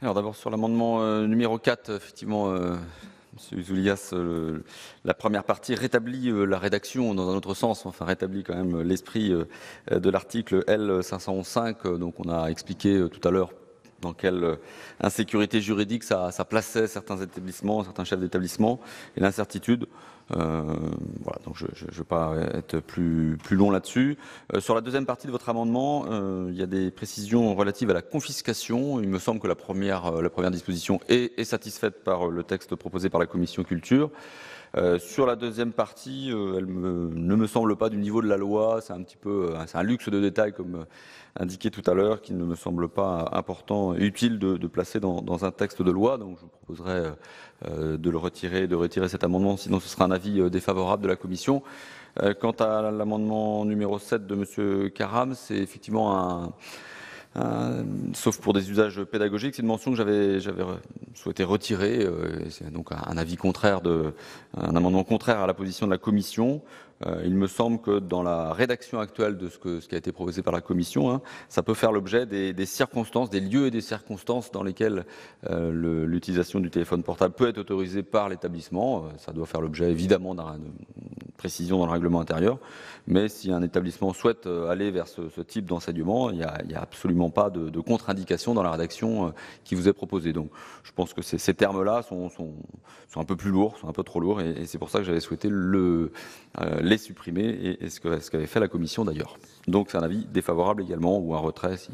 Speaker 4: Alors d'abord sur l'amendement numéro 4, effectivement, M. Ouzoulias, la première partie rétablit la rédaction dans un autre sens, enfin rétablit quand même l'esprit de l'article L511.5, donc on a expliqué tout à l'heure dans quelle insécurité juridique ça plaçait certains établissements, certains chefs d'établissement, et l'incertitude. Voilà, donc je ne vais pas être plus long là-dessus. Sur la deuxième partie de votre amendement, il y a des précisions relatives à la confiscation. Il me semble que la première disposition est satisfaite par le texte proposé par la Commission culture. Sur la deuxième partie, elle ne me semble pas du niveau de la loi. C'est un luxe de détail, comme indiqué tout à l'heure, qui ne me semble pas important et utile de placer dans un texte de loi. Donc je vous proposerai de retirer cet amendement, sinon ce sera un avis défavorable de la Commission. Quant à l'amendement numéro 7 de M. Karam, c'est effectivement sauf pour des usages pédagogiques, c'est une mention que j'avais souhaité retirer. C'est donc un avis contraire, un amendement contraire à la position de la Commission. Il me semble que dans la rédaction actuelle de ce qui a été proposé par la Commission, ça peut faire l'objet des circonstances, des lieux et des circonstances dans lesquels l'utilisation du téléphone portable peut être autorisée par l'établissement. Ça doit faire l'objet évidemment d'une précision dans le règlement intérieur. Mais si un établissement souhaite aller vers ce type d'enseignement, il n'y a absolument pas de contre-indication dans la rédaction qui vous est proposée. Donc je pense que ces termes-là sont un peu plus lourds, sont un peu trop lourds, et c'est pour ça que j'avais souhaité les supprimer, et ce qu'avait fait la Commission d'ailleurs. Donc c'est un avis défavorable également, ou un retrait. Si...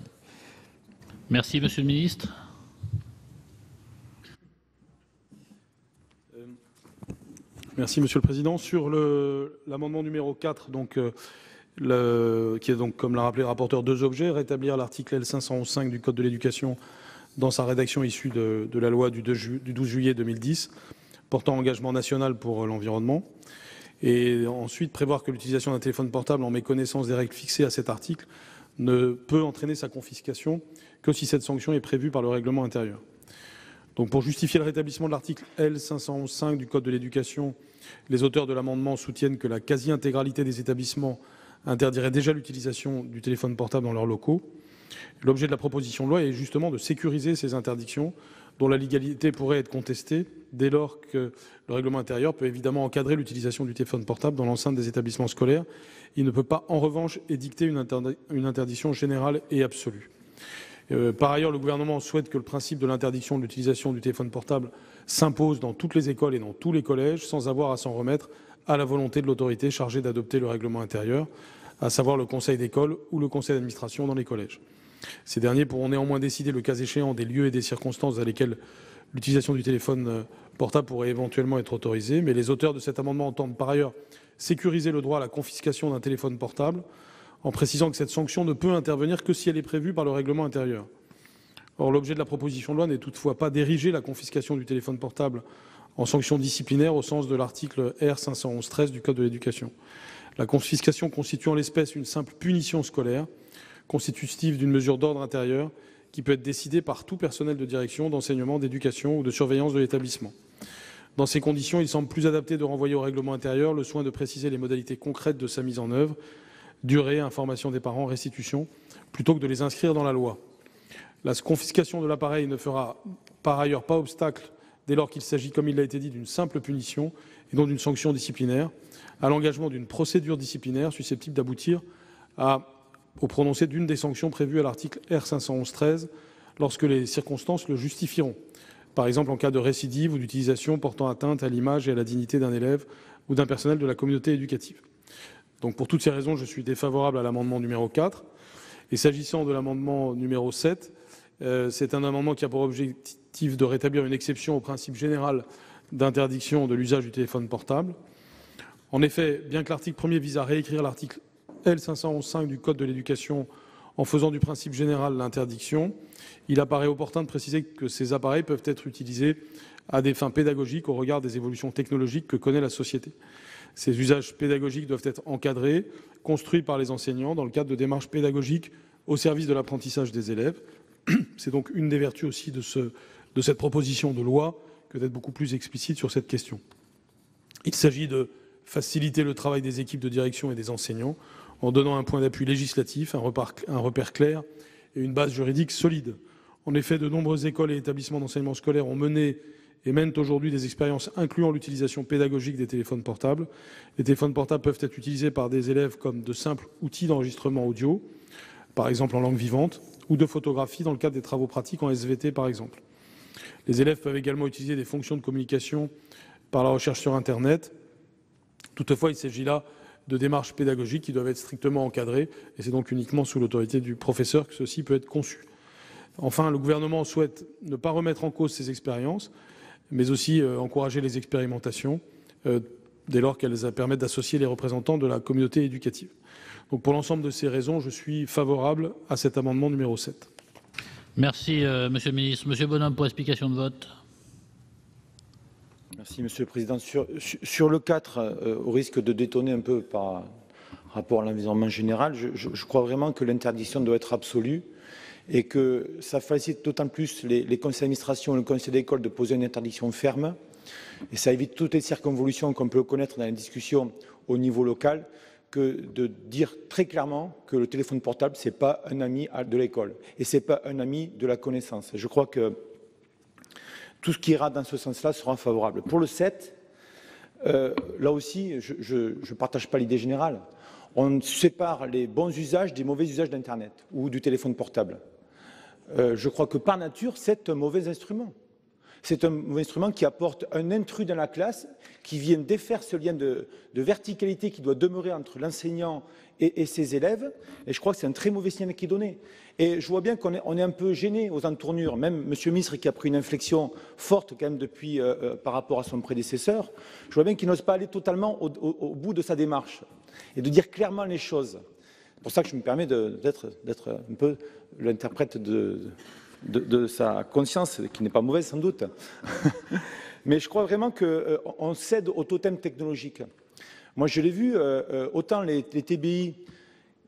Speaker 3: Merci, Monsieur le Ministre.
Speaker 2: Merci, Monsieur le Président. Sur l'amendement numéro 4, donc, qui est donc, comme l'a rappelé le rapporteur, deux objets: rétablir l'article L511.5 du Code de l'éducation dans sa rédaction issue de la loi du 12 juillet 2010 portant engagement national pour l'environnement, et ensuite prévoir que l'utilisation d'un téléphone portable en méconnaissance des règles fixées à cet article ne peut entraîner sa confiscation que si cette sanction est prévue par le règlement intérieur. Donc, pour justifier le rétablissement de l'article L511.5 du Code de l'éducation, les auteurs de l'amendement soutiennent que la quasi-intégralité des établissements interdirait déjà l'utilisation du téléphone portable dans leurs locaux. L'objet de la proposition de loi est justement de sécuriser ces interdictions, dont la légalité pourrait être contestée dès lors que le règlement intérieur peut évidemment encadrer l'utilisation du téléphone portable dans l'enceinte des établissements scolaires. Il ne peut pas, en revanche, édicter une interdiction générale et absolue. Par ailleurs, le gouvernement souhaite que le principe de l'interdiction de l'utilisation du téléphone portable s'impose dans toutes les écoles et dans tous les collèges, sans avoir à s'en remettre à la volonté de l'autorité chargée d'adopter le règlement intérieur, à savoir le conseil d'école ou le conseil d'administration dans les collèges. Ces derniers pourront néanmoins décider, le cas échéant, des lieux et des circonstances dans lesquelles l'utilisation du téléphone portable pourrait éventuellement être autorisée, mais les auteurs de cet amendement entendent par ailleurs sécuriser le droit à la confiscation d'un téléphone portable, en précisant que cette sanction ne peut intervenir que si elle est prévue par le règlement intérieur. Or, l'objet de la proposition de loi n'est toutefois pas d'ériger la confiscation du téléphone portable en sanction disciplinaire au sens de l'article R. 511-13 du Code de l'éducation. La confiscation constitue en l'espèce une simple punition scolaire, constitutive d'une mesure d'ordre intérieur qui peut être décidée par tout personnel de direction, d'enseignement, d'éducation ou de surveillance de l'établissement. Dans ces conditions, il semble plus adapté de renvoyer au règlement intérieur le soin de préciser les modalités concrètes de sa mise en œuvre, durée, information des parents, restitution, plutôt que de les inscrire dans la loi. La confiscation de l'appareil ne fera par ailleurs pas obstacle, dès lors qu'il s'agit, comme il l'a été dit, d'une simple punition et non d'une sanction disciplinaire, à l'engagement d'une procédure disciplinaire susceptible d'aboutir au prononcé d'une des sanctions prévues à l'article R. 511-13 lorsque les circonstances le justifieront, par exemple en cas de récidive ou d'utilisation portant atteinte à l'image et à la dignité d'un élève ou d'un personnel de la communauté éducative. Donc pour toutes ces raisons, je suis défavorable à l'amendement numéro 4. Et s'agissant de l'amendement numéro 7, c'est un amendement qui a pour objectif de rétablir une exception au principe général d'interdiction de l'usage du téléphone portable. En effet, bien que l'article 1er vise à réécrire l'article L. 511-5 du Code de l'éducation en faisant du principe général l'interdiction, il apparaît opportun de préciser que ces appareils peuvent être utilisés à des fins pédagogiques au regard des évolutions technologiques que connaît la société. Ces usages pédagogiques doivent être encadrés, construits par les enseignants dans le cadre de démarches pédagogiques au service de l'apprentissage des élèves. C'est donc une des vertus aussi de cette proposition de loi que d'être beaucoup plus explicite sur cette question. Il s'agit de faciliter le travail des équipes de direction et des enseignants en donnant un point d'appui législatif, un repère clair et une base juridique solide. En effet, de nombreuses écoles et établissements d'enseignement scolaire ont mené et mènent aujourd'hui des expériences incluant l'utilisation pédagogique des téléphones portables. Les téléphones portables peuvent être utilisés par des élèves comme de simples outils d'enregistrement audio, par exemple en langue vivante, ou de photographie dans le cadre des travaux pratiques en SVT, par exemple. Les élèves peuvent également utiliser des fonctions de communication par la recherche sur Internet. Toutefois, il s'agit là de démarches pédagogiques qui doivent être strictement encadrées, et c'est donc uniquement sous l'autorité du professeur que ceci peut être conçu. Enfin, le gouvernement souhaite ne pas remettre en cause ces expériences, mais aussi encourager les expérimentations, dès lors qu'elles permettent d'associer les représentants de la communauté éducative. Donc pour l'ensemble de ces raisons, je suis favorable à cet amendement numéro 7.
Speaker 3: Merci, Monsieur le ministre. Monsieur Bonhomme, pour explication de vote.
Speaker 10: Merci, Monsieur le Président. Sur le 4, au risque de détonner un peu par rapport à l'environnement général, je crois vraiment que l'interdiction doit être absolue et que ça facilite d'autant plus les conseils d'administration et le conseil d'école de poser une interdiction ferme. Et ça évite toutes les circonvolutions qu'on peut connaître dans les discussions au niveau local, que de dire très clairement que le téléphone portable, ce n'est pas un ami de l'école et ce n'est pas un ami de la connaissance. Je crois que tout ce qui ira dans ce sens-là sera favorable. Pour le 7, là aussi, je ne partage pas l'idée générale. On sépare les bons usages des mauvais usages d'Internet ou du téléphone portable. Je crois que par nature, c'est un mauvais instrument. C'est un mauvais instrument qui apporte un intrus dans la classe, qui vient défaire ce lien de verticalité qui doit demeurer entre l'enseignant et ses élèves. Et je crois que c'est un très mauvais signal qui est donné. Et je vois bien qu'on est un peu gêné aux entournures. Même M. le ministre qui a pris une inflexion forte quand même depuis par rapport à son prédécesseur, je vois bien qu'il n'ose pas aller totalement au bout de sa démarche et de dire clairement les choses. C'est pour ça que je me permets d'être un peu l'interprète de sa conscience, qui n'est pas mauvaise sans doute. Mais je crois vraiment qu'on cède au totem technologique. Moi, je l'ai vu, autant les TBI,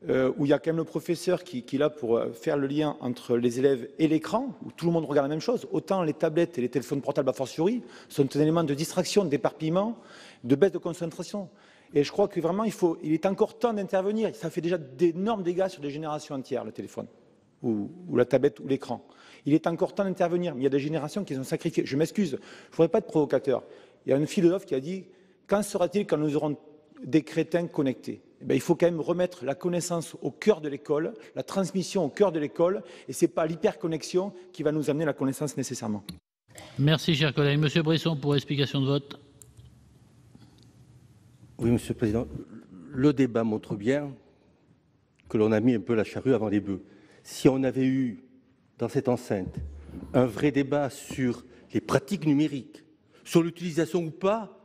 Speaker 10: où il y a quand même le professeur qui est là pour faire le lien entre les élèves et l'écran, où tout le monde regarde la même chose, autant les tablettes et les téléphones portables a fortiori sont un élément de distraction, d'éparpillement, de baisse de concentration. Et je crois que vraiment, il est encore temps d'intervenir. Ça fait déjà d'énormes dégâts sur des générations entières, le téléphone, ou la tablette, ou l'écran. Il est encore temps d'intervenir, mais il y a des générations qui sont sacrifiées. Je m'excuse, je ne voudrais pas être provocateur. Il y a un philosophe qui a dit « Quand sera-t-il quand nous aurons des crétins connectés ?» Il faut quand même remettre la connaissance au cœur de l'école, la transmission au cœur de l'école, et ce n'est pas l'hyperconnexion qui va nous amener la connaissance nécessairement.
Speaker 3: Merci, cher collègue. Monsieur Brisson, pour explication de vote.
Speaker 9: Oui, Monsieur le Président. Le débat montre bien que l'on a mis un peu la charrue avant les bœufs. Si on avait eu dans cette enceinte un vrai débat sur les pratiques numériques, sur l'utilisation ou pas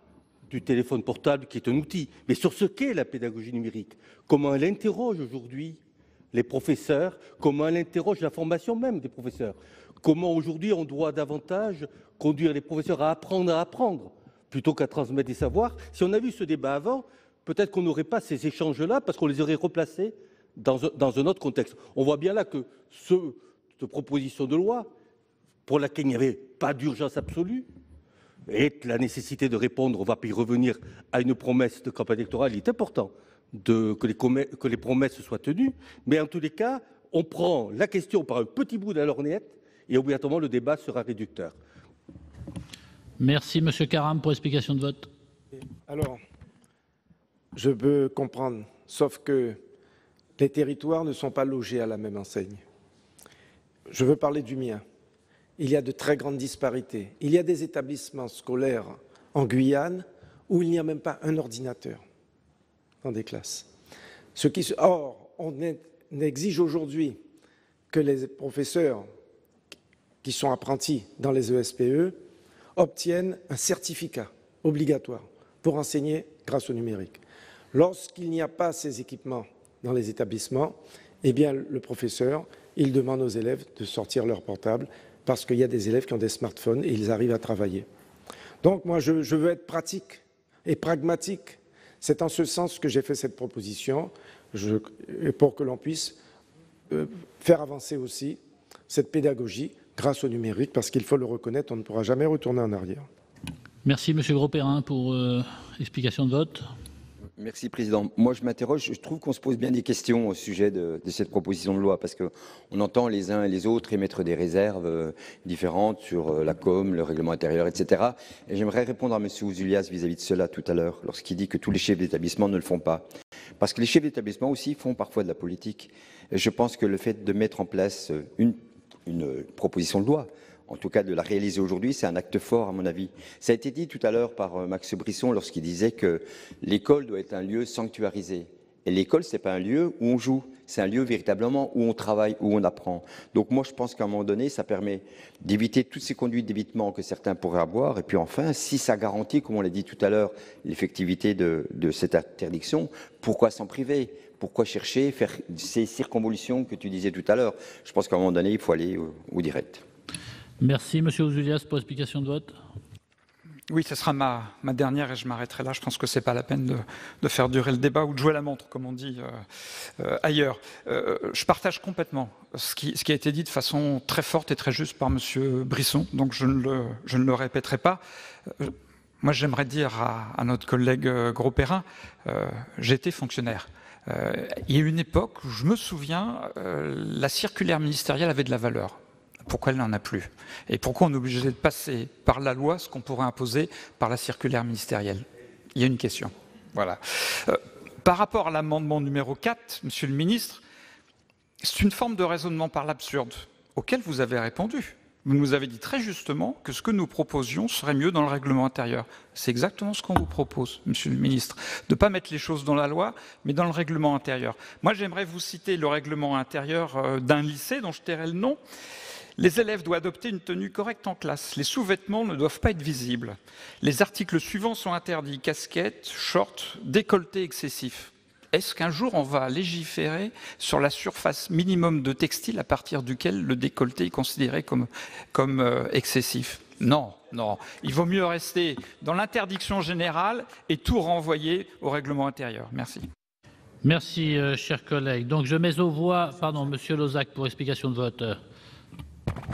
Speaker 9: du téléphone portable qui est un outil, mais sur ce qu'est la pédagogie numérique, comment elle interroge aujourd'hui les professeurs, comment elle interroge la formation même des professeurs, comment aujourd'hui on doit davantage conduire les professeurs à apprendre plutôt qu'à transmettre des savoirs. Si on avait eu ce débat avant, peut-être qu'on n'aurait pas ces échanges-là parce qu'on les aurait replacés dans un autre contexte. On voit bien là que cette proposition de loi, pour laquelle il n'y avait pas d'urgence absolue, et la nécessité de répondre, on va y revenir, à une promesse de campagne électorale, il est important que les promesses soient tenues, mais en tous les cas, on prend la question par un petit bout de la lorgnette et obligatoirement le débat sera réducteur.
Speaker 3: Merci Monsieur Karam pour explication de vote.
Speaker 7: Alors, je peux comprendre, sauf que les territoires ne sont pas logés à la même enseigne. Je veux parler du mien. Il y a de très grandes disparités. Il y a des établissements scolaires en Guyane où il n'y a même pas un ordinateur dans des classes. Or, on exige aujourd'hui que les professeurs qui sont apprentis dans les ESPE obtiennent un certificat obligatoire pour enseigner grâce au numérique. Lorsqu'il n'y a pas ces équipements dans les établissements, eh bien, le professeur, il demande aux élèves de sortir leur portable parce qu'il y a des élèves qui ont des smartphones et ils arrivent à travailler. Donc, moi, je veux être pratique et pragmatique. C'est en ce sens que j'ai fait cette proposition, pour que l'on puisse faire avancer aussi cette pédagogie grâce au numérique, parce qu'il faut le reconnaître, on ne pourra jamais retourner en arrière.
Speaker 3: Merci Monsieur Grosperrin pour explication de vote.
Speaker 12: Merci Président. Moi je m'interroge, je trouve qu'on se pose bien des questions au sujet de cette proposition de loi parce qu'on entend les uns et les autres émettre des réserves différentes sur la com, le règlement intérieur, etc. Et j'aimerais répondre à M. Ouzoulias vis-à-vis de cela tout à l'heure, lorsqu'il dit que tous les chefs d'établissement ne le font pas. Parce que les chefs d'établissement aussi font parfois de la politique. Et je pense que le fait de mettre en place une proposition de loi, en tout cas de la réaliser aujourd'hui, c'est un acte fort à mon avis. Ça a été dit tout à l'heure par Max Brisson lorsqu'il disait que l'école doit être un lieu sanctuarisé. Et l'école, ce n'est pas un lieu où on joue, c'est un lieu véritablement où on travaille, où on apprend. Donc moi, je pense qu'à un moment donné, ça permet d'éviter toutes ces conduites d'évitement que certains pourraient avoir. Et puis enfin, si ça garantit, comme on l'a dit tout à l'heure, l'effectivité de cette interdiction, pourquoi s'en priver ? Pourquoi chercher, faire ces circonvolutions que tu disais tout à l'heure ? Je pense qu'à un moment donné, il faut aller au direct.
Speaker 3: Merci Monsieur Ouzoulias pour explication de vote.
Speaker 8: Oui, ce sera ma dernière et je m'arrêterai là. Je pense que ce n'est pas la peine de faire durer le débat ou de jouer la montre, comme on dit ailleurs. Je partage complètement ce qui a été dit de façon très forte et très juste par M. Brisson, donc je ne le répéterai pas. Moi, j'aimerais dire à notre collègue Grosperrin, j'ai été fonctionnaire. Il y a eu une époque où, je me souviens, la circulaire ministérielle avait de la valeur. Pourquoi elle n'en a plus? Et pourquoi on est obligé de passer par la loi ce qu'on pourrait imposer par la circulaire ministérielle? Il y a une question. Voilà. Par rapport à l'amendement numéro 4, Monsieur le Ministre, c'est une forme de raisonnement par l'absurde auquel vous avez répondu. Vous nous avez dit très justement que ce que nous proposions serait mieux dans le règlement intérieur. C'est exactement ce qu'on vous propose, Monsieur le Ministre, de ne pas mettre les choses dans la loi, mais dans le règlement intérieur. Moi, j'aimerais vous citer le règlement intérieur d'un lycée dont je tairai le nom. Les élèves doivent adopter une tenue correcte en classe. Les sous-vêtements ne doivent pas être visibles. Les articles suivants sont interdits. Casquettes, shorts, décolleté excessif. Est-ce qu'un jour on va légiférer sur la surface minimum de textile à partir duquel le décolleté est considéré comme excessif? Non, non. Il vaut mieux rester dans l'interdiction générale et tout renvoyer au règlement intérieur. Merci.
Speaker 3: Merci, chers collègues. Donc je mets aux voix, pardon, Monsieur Lozach pour explication de vote.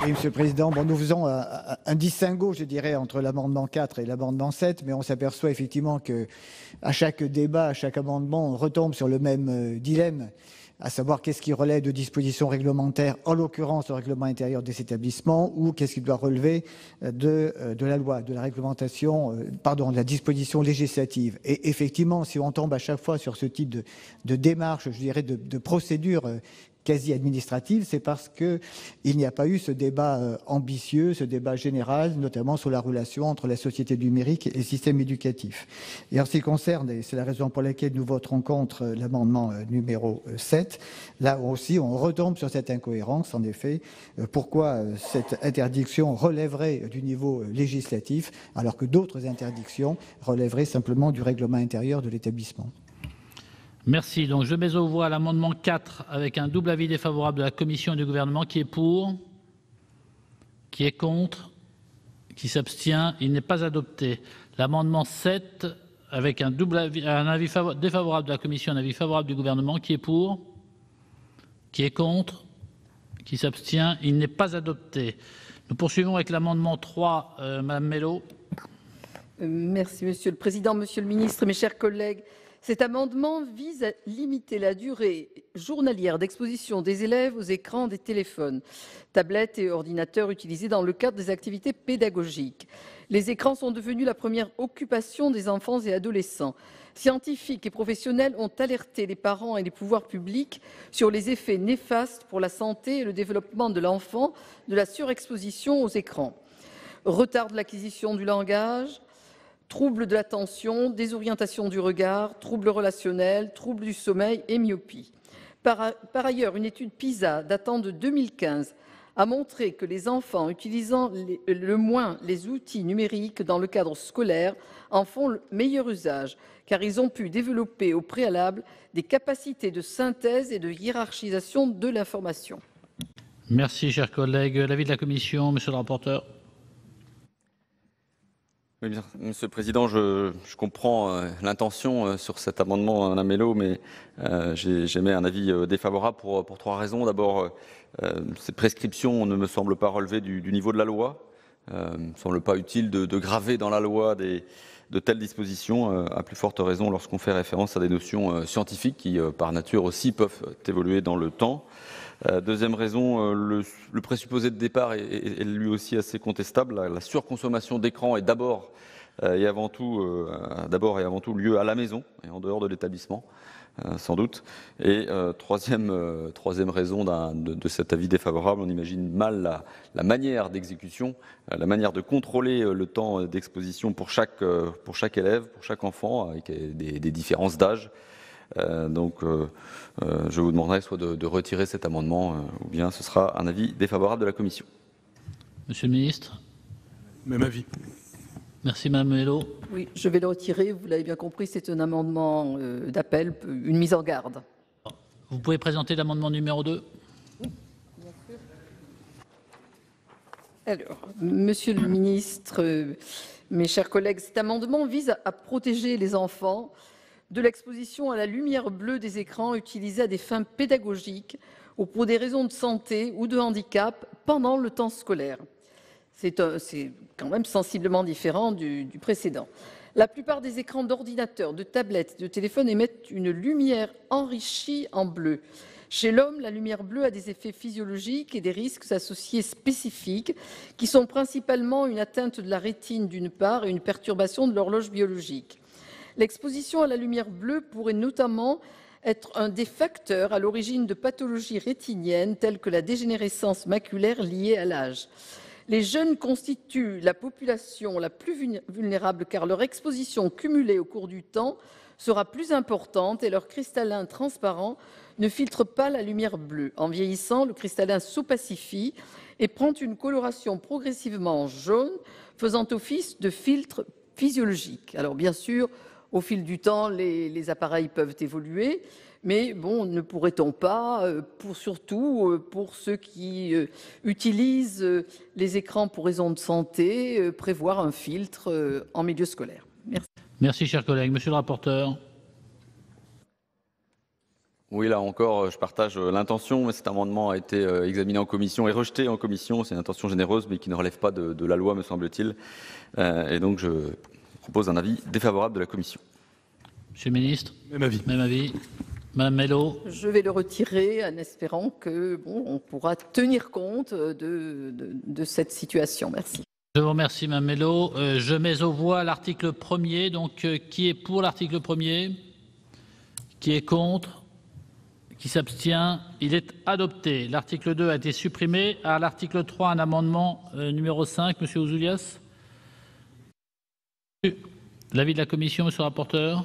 Speaker 13: Oui, Monsieur le Président, bon, nous faisons un distinguo, je dirais, entre l'amendement 4 et l'amendement 7, mais on s'aperçoit effectivement qu'à chaque débat, à chaque amendement, on retombe sur le même dilemme, à savoir qu'est-ce qui relève de dispositions réglementaires, en l'occurrence le règlement intérieur des établissements, ou qu'est-ce qui doit relever de la loi, de la réglementation, de la disposition législative. Et effectivement, si on tombe à chaque fois sur ce type de démarche, je dirais, de procédure quasi administrative, c'est parce qu'il n'y a pas eu ce débat ambitieux, ce débat général, notamment sur la relation entre la société numérique et le système éducatif. Et en ce qui concerne, et c'est la raison pour laquelle nous voterons contre l'amendement numéro 7, là aussi on retombe sur cette incohérence, en effet. Pourquoi cette interdiction relèverait du niveau législatif alors que d'autres interdictions relèveraient simplement du règlement intérieur de l'établissement?
Speaker 3: Merci. Donc je mets aux voix l'amendement 4 avec un double avis défavorable de la Commission et du Gouvernement qui est pour, Qui est contre? Qui s'abstient? Il n'est pas adopté. L'amendement 7, avec un avis défavorable de la commission, un avis favorable du gouvernement. Qui est pour? Qui est contre? Qui s'abstient? Il n'est pas adopté. Nous poursuivons avec l'amendement 3, Madame Mello.
Speaker 14: Merci Monsieur le Président, Monsieur le Ministre, mes chers collègues. Cet amendement vise à limiter la durée journalière d'exposition des élèves aux écrans des téléphones, tablettes et ordinateurs utilisés dans le cadre des activités pédagogiques. Les écrans sont devenus la première occupation des enfants et adolescents. Scientifiques et professionnels ont alerté les parents et les pouvoirs publics sur les effets néfastes pour la santé et le développement de l'enfant de la surexposition aux écrans. Retard de l'acquisition du langage, troubles de l'attention, désorientation du regard, troubles relationnels, troubles du sommeil et myopie. Par ailleurs, une étude PISA datant de 2015 a montré que les enfants utilisant le moins les outils numériques dans le cadre scolaire en font le meilleur usage, car ils ont pu développer au préalable des capacités de synthèse et de hiérarchisation de l'information.
Speaker 3: Merci, chers collègues. L'avis de la commission, monsieur le rapporteur.
Speaker 4: Oui, bien, Monsieur le Président, je comprends l'intention sur cet amendement, Madame Mello, mais j'émets un avis défavorable pour trois raisons. D'abord, ces prescriptions ne me semblent pas relever du niveau de la loi. Il ne me semble pas utile de graver dans la loi de telles dispositions, à plus forte raison lorsqu'on fait référence à des notions scientifiques qui, par nature aussi, peuvent évoluer dans le temps. Deuxième raison, le présupposé de départ est lui aussi assez contestable. La surconsommation d'écran est d'abord et avant tout lieu à la maison et en dehors de l'établissement, sans doute. Et troisième raison de cet avis défavorable, on imagine mal la manière d'exécution, la manière de contrôler le temps d'exposition pour chaque élève, pour chaque enfant, avec des différences d'âge. Je vous demanderai soit de retirer cet amendement ou bien ce sera un avis défavorable de la commission.
Speaker 3: Monsieur le ministre.
Speaker 2: Même avis.
Speaker 3: Merci Madame Mello.
Speaker 14: Oui, je vais le retirer. Vous l'avez bien compris, c'est un amendement d'appel, une mise en garde.
Speaker 3: Vous pouvez présenter l'amendement numéro 2.
Speaker 14: Oui, bien sûr. Alors, Monsieur le ministre, mes chers collègues, cet amendement vise à protéger les enfants de l'exposition à la lumière bleue des écrans utilisés à des fins pédagogiques ou pour des raisons de santé ou de handicap pendant le temps scolaire. C'est quand même sensiblement différent du précédent. La plupart des écrans d'ordinateur, de tablettes, de téléphones émettent une lumière enrichie en bleu. Chez l'homme, la lumière bleue a des effets physiologiques et des risques associés spécifiques qui sont principalement une atteinte de la rétine d'une part et une perturbation de l'horloge biologique. L'exposition à la lumière bleue pourrait notamment être un des facteurs à l'origine de pathologies rétiniennes telles que la dégénérescence maculaire liée à l'âge. Les jeunes constituent la population la plus vulnérable car leur exposition cumulée au cours du temps sera plus importante et leur cristallin transparent ne filtre pas la lumière bleue. En vieillissant, le cristallin s'opacifie et prend une coloration progressivement jaune, faisant office de filtre physiologique. Alors bien sûr, au fil du temps, les appareils peuvent évoluer, mais bon, ne pourrait-on pas, surtout pour ceux qui utilisent les écrans pour raisons de santé, prévoir un filtre en milieu scolaire? Merci.
Speaker 3: Merci, chers collègues. Monsieur le rapporteur.
Speaker 4: Oui, là encore, je partage l'intention, mais cet amendement a été examiné en commission et rejeté en commission. C'est une intention généreuse, mais qui ne relève pas de la loi, me semble-t-il. Et donc, je propose un avis défavorable de la commission.
Speaker 3: Monsieur le ministre.
Speaker 2: Même avis.
Speaker 3: Même avis. Madame Mello.
Speaker 14: Je vais le retirer en espérant que on pourra tenir compte de cette situation. Merci.
Speaker 3: Je vous remercie, Madame Mello. Je mets aux voix l'article 1er. Donc, qui est pour l'article 1er? Qui est contre? Qui s'abstient? Il est adopté. L'article 2 a été supprimé. À l'article 3, un amendement numéro 5, Monsieur Ouzoulias. L'avis de la commission, monsieur le rapporteur.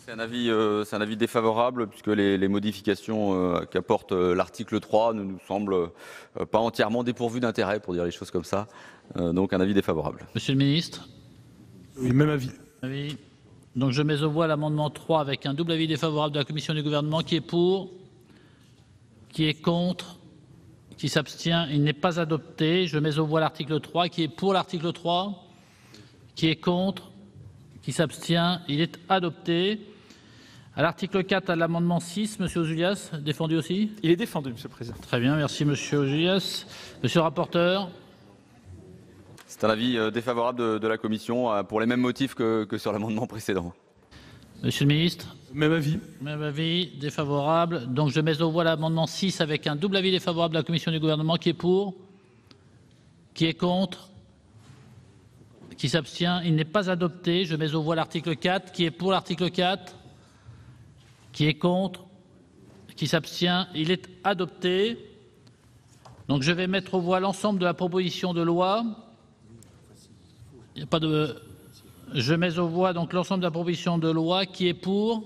Speaker 4: C'est un avis défavorable puisque les modifications qu'apporte l'article 3 ne nous semblent pas entièrement dépourvues d'intérêt, pour dire les choses comme ça. Donc un avis défavorable.
Speaker 3: Monsieur le ministre.
Speaker 2: Oui, même avis.
Speaker 3: Donc je mets aux voix l'amendement 3 avec un double avis défavorable de la commission et du gouvernement. Qui est pour? Qui est contre? Qui s'abstient? Il n'est pas adopté. Je mets aux voix l'article 3. Qui est pour l'article 3? Qui est contre? Qui s'abstient? Il est adopté. À l'article 4, à l'amendement 6, Monsieur Ozulias, défendu aussi?
Speaker 8: Il est défendu, Monsieur le Président.
Speaker 3: Très bien, merci Monsieur Ozulias. Monsieur le rapporteur?
Speaker 4: C'est un avis défavorable de la Commission pour les mêmes motifs que sur l'amendement précédent.
Speaker 3: Monsieur le ministre?
Speaker 2: Même avis.
Speaker 3: Même avis, défavorable. Donc je mets aux voix l'amendement 6 avec un double avis défavorable de la Commission et du Gouvernement. Qui est pour? Qui est contre? Qui s'abstient? Il n'est pas adopté. Je mets aux voix l'article 4. Qui est pour l'article 4? Qui est contre? Qui s'abstient? Il est adopté. Donc je vais mettre aux voix l'ensemble de la proposition de loi. Il n'y a pas de... Je mets aux voix donc l'ensemble de la proposition de loi. Qui est pour?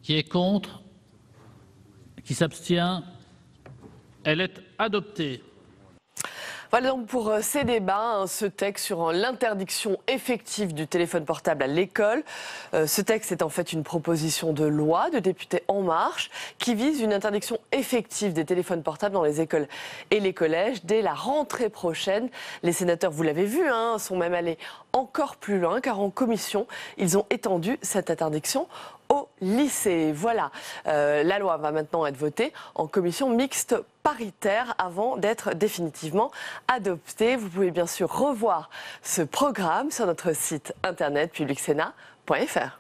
Speaker 3: Qui est contre? Qui s'abstient? Elle est adoptée.
Speaker 1: Voilà donc pour ces débats, ce texte sur l'interdiction effective du téléphone portable à l'école. Ce texte est en fait une proposition de loi de députés En Marche qui vise une interdiction effective des téléphones portables dans les écoles et les collèges dès la rentrée prochaine. Les sénateurs, vous l'avez vu, sont même allés encore plus loin car en commission, ils ont étendu cette interdiction au lycée. Voilà, la loi va maintenant être votée en commission mixte paritaire avant d'être définitivement adoptée. Vous pouvez bien sûr revoir ce programme sur notre site internet publicsénat.fr.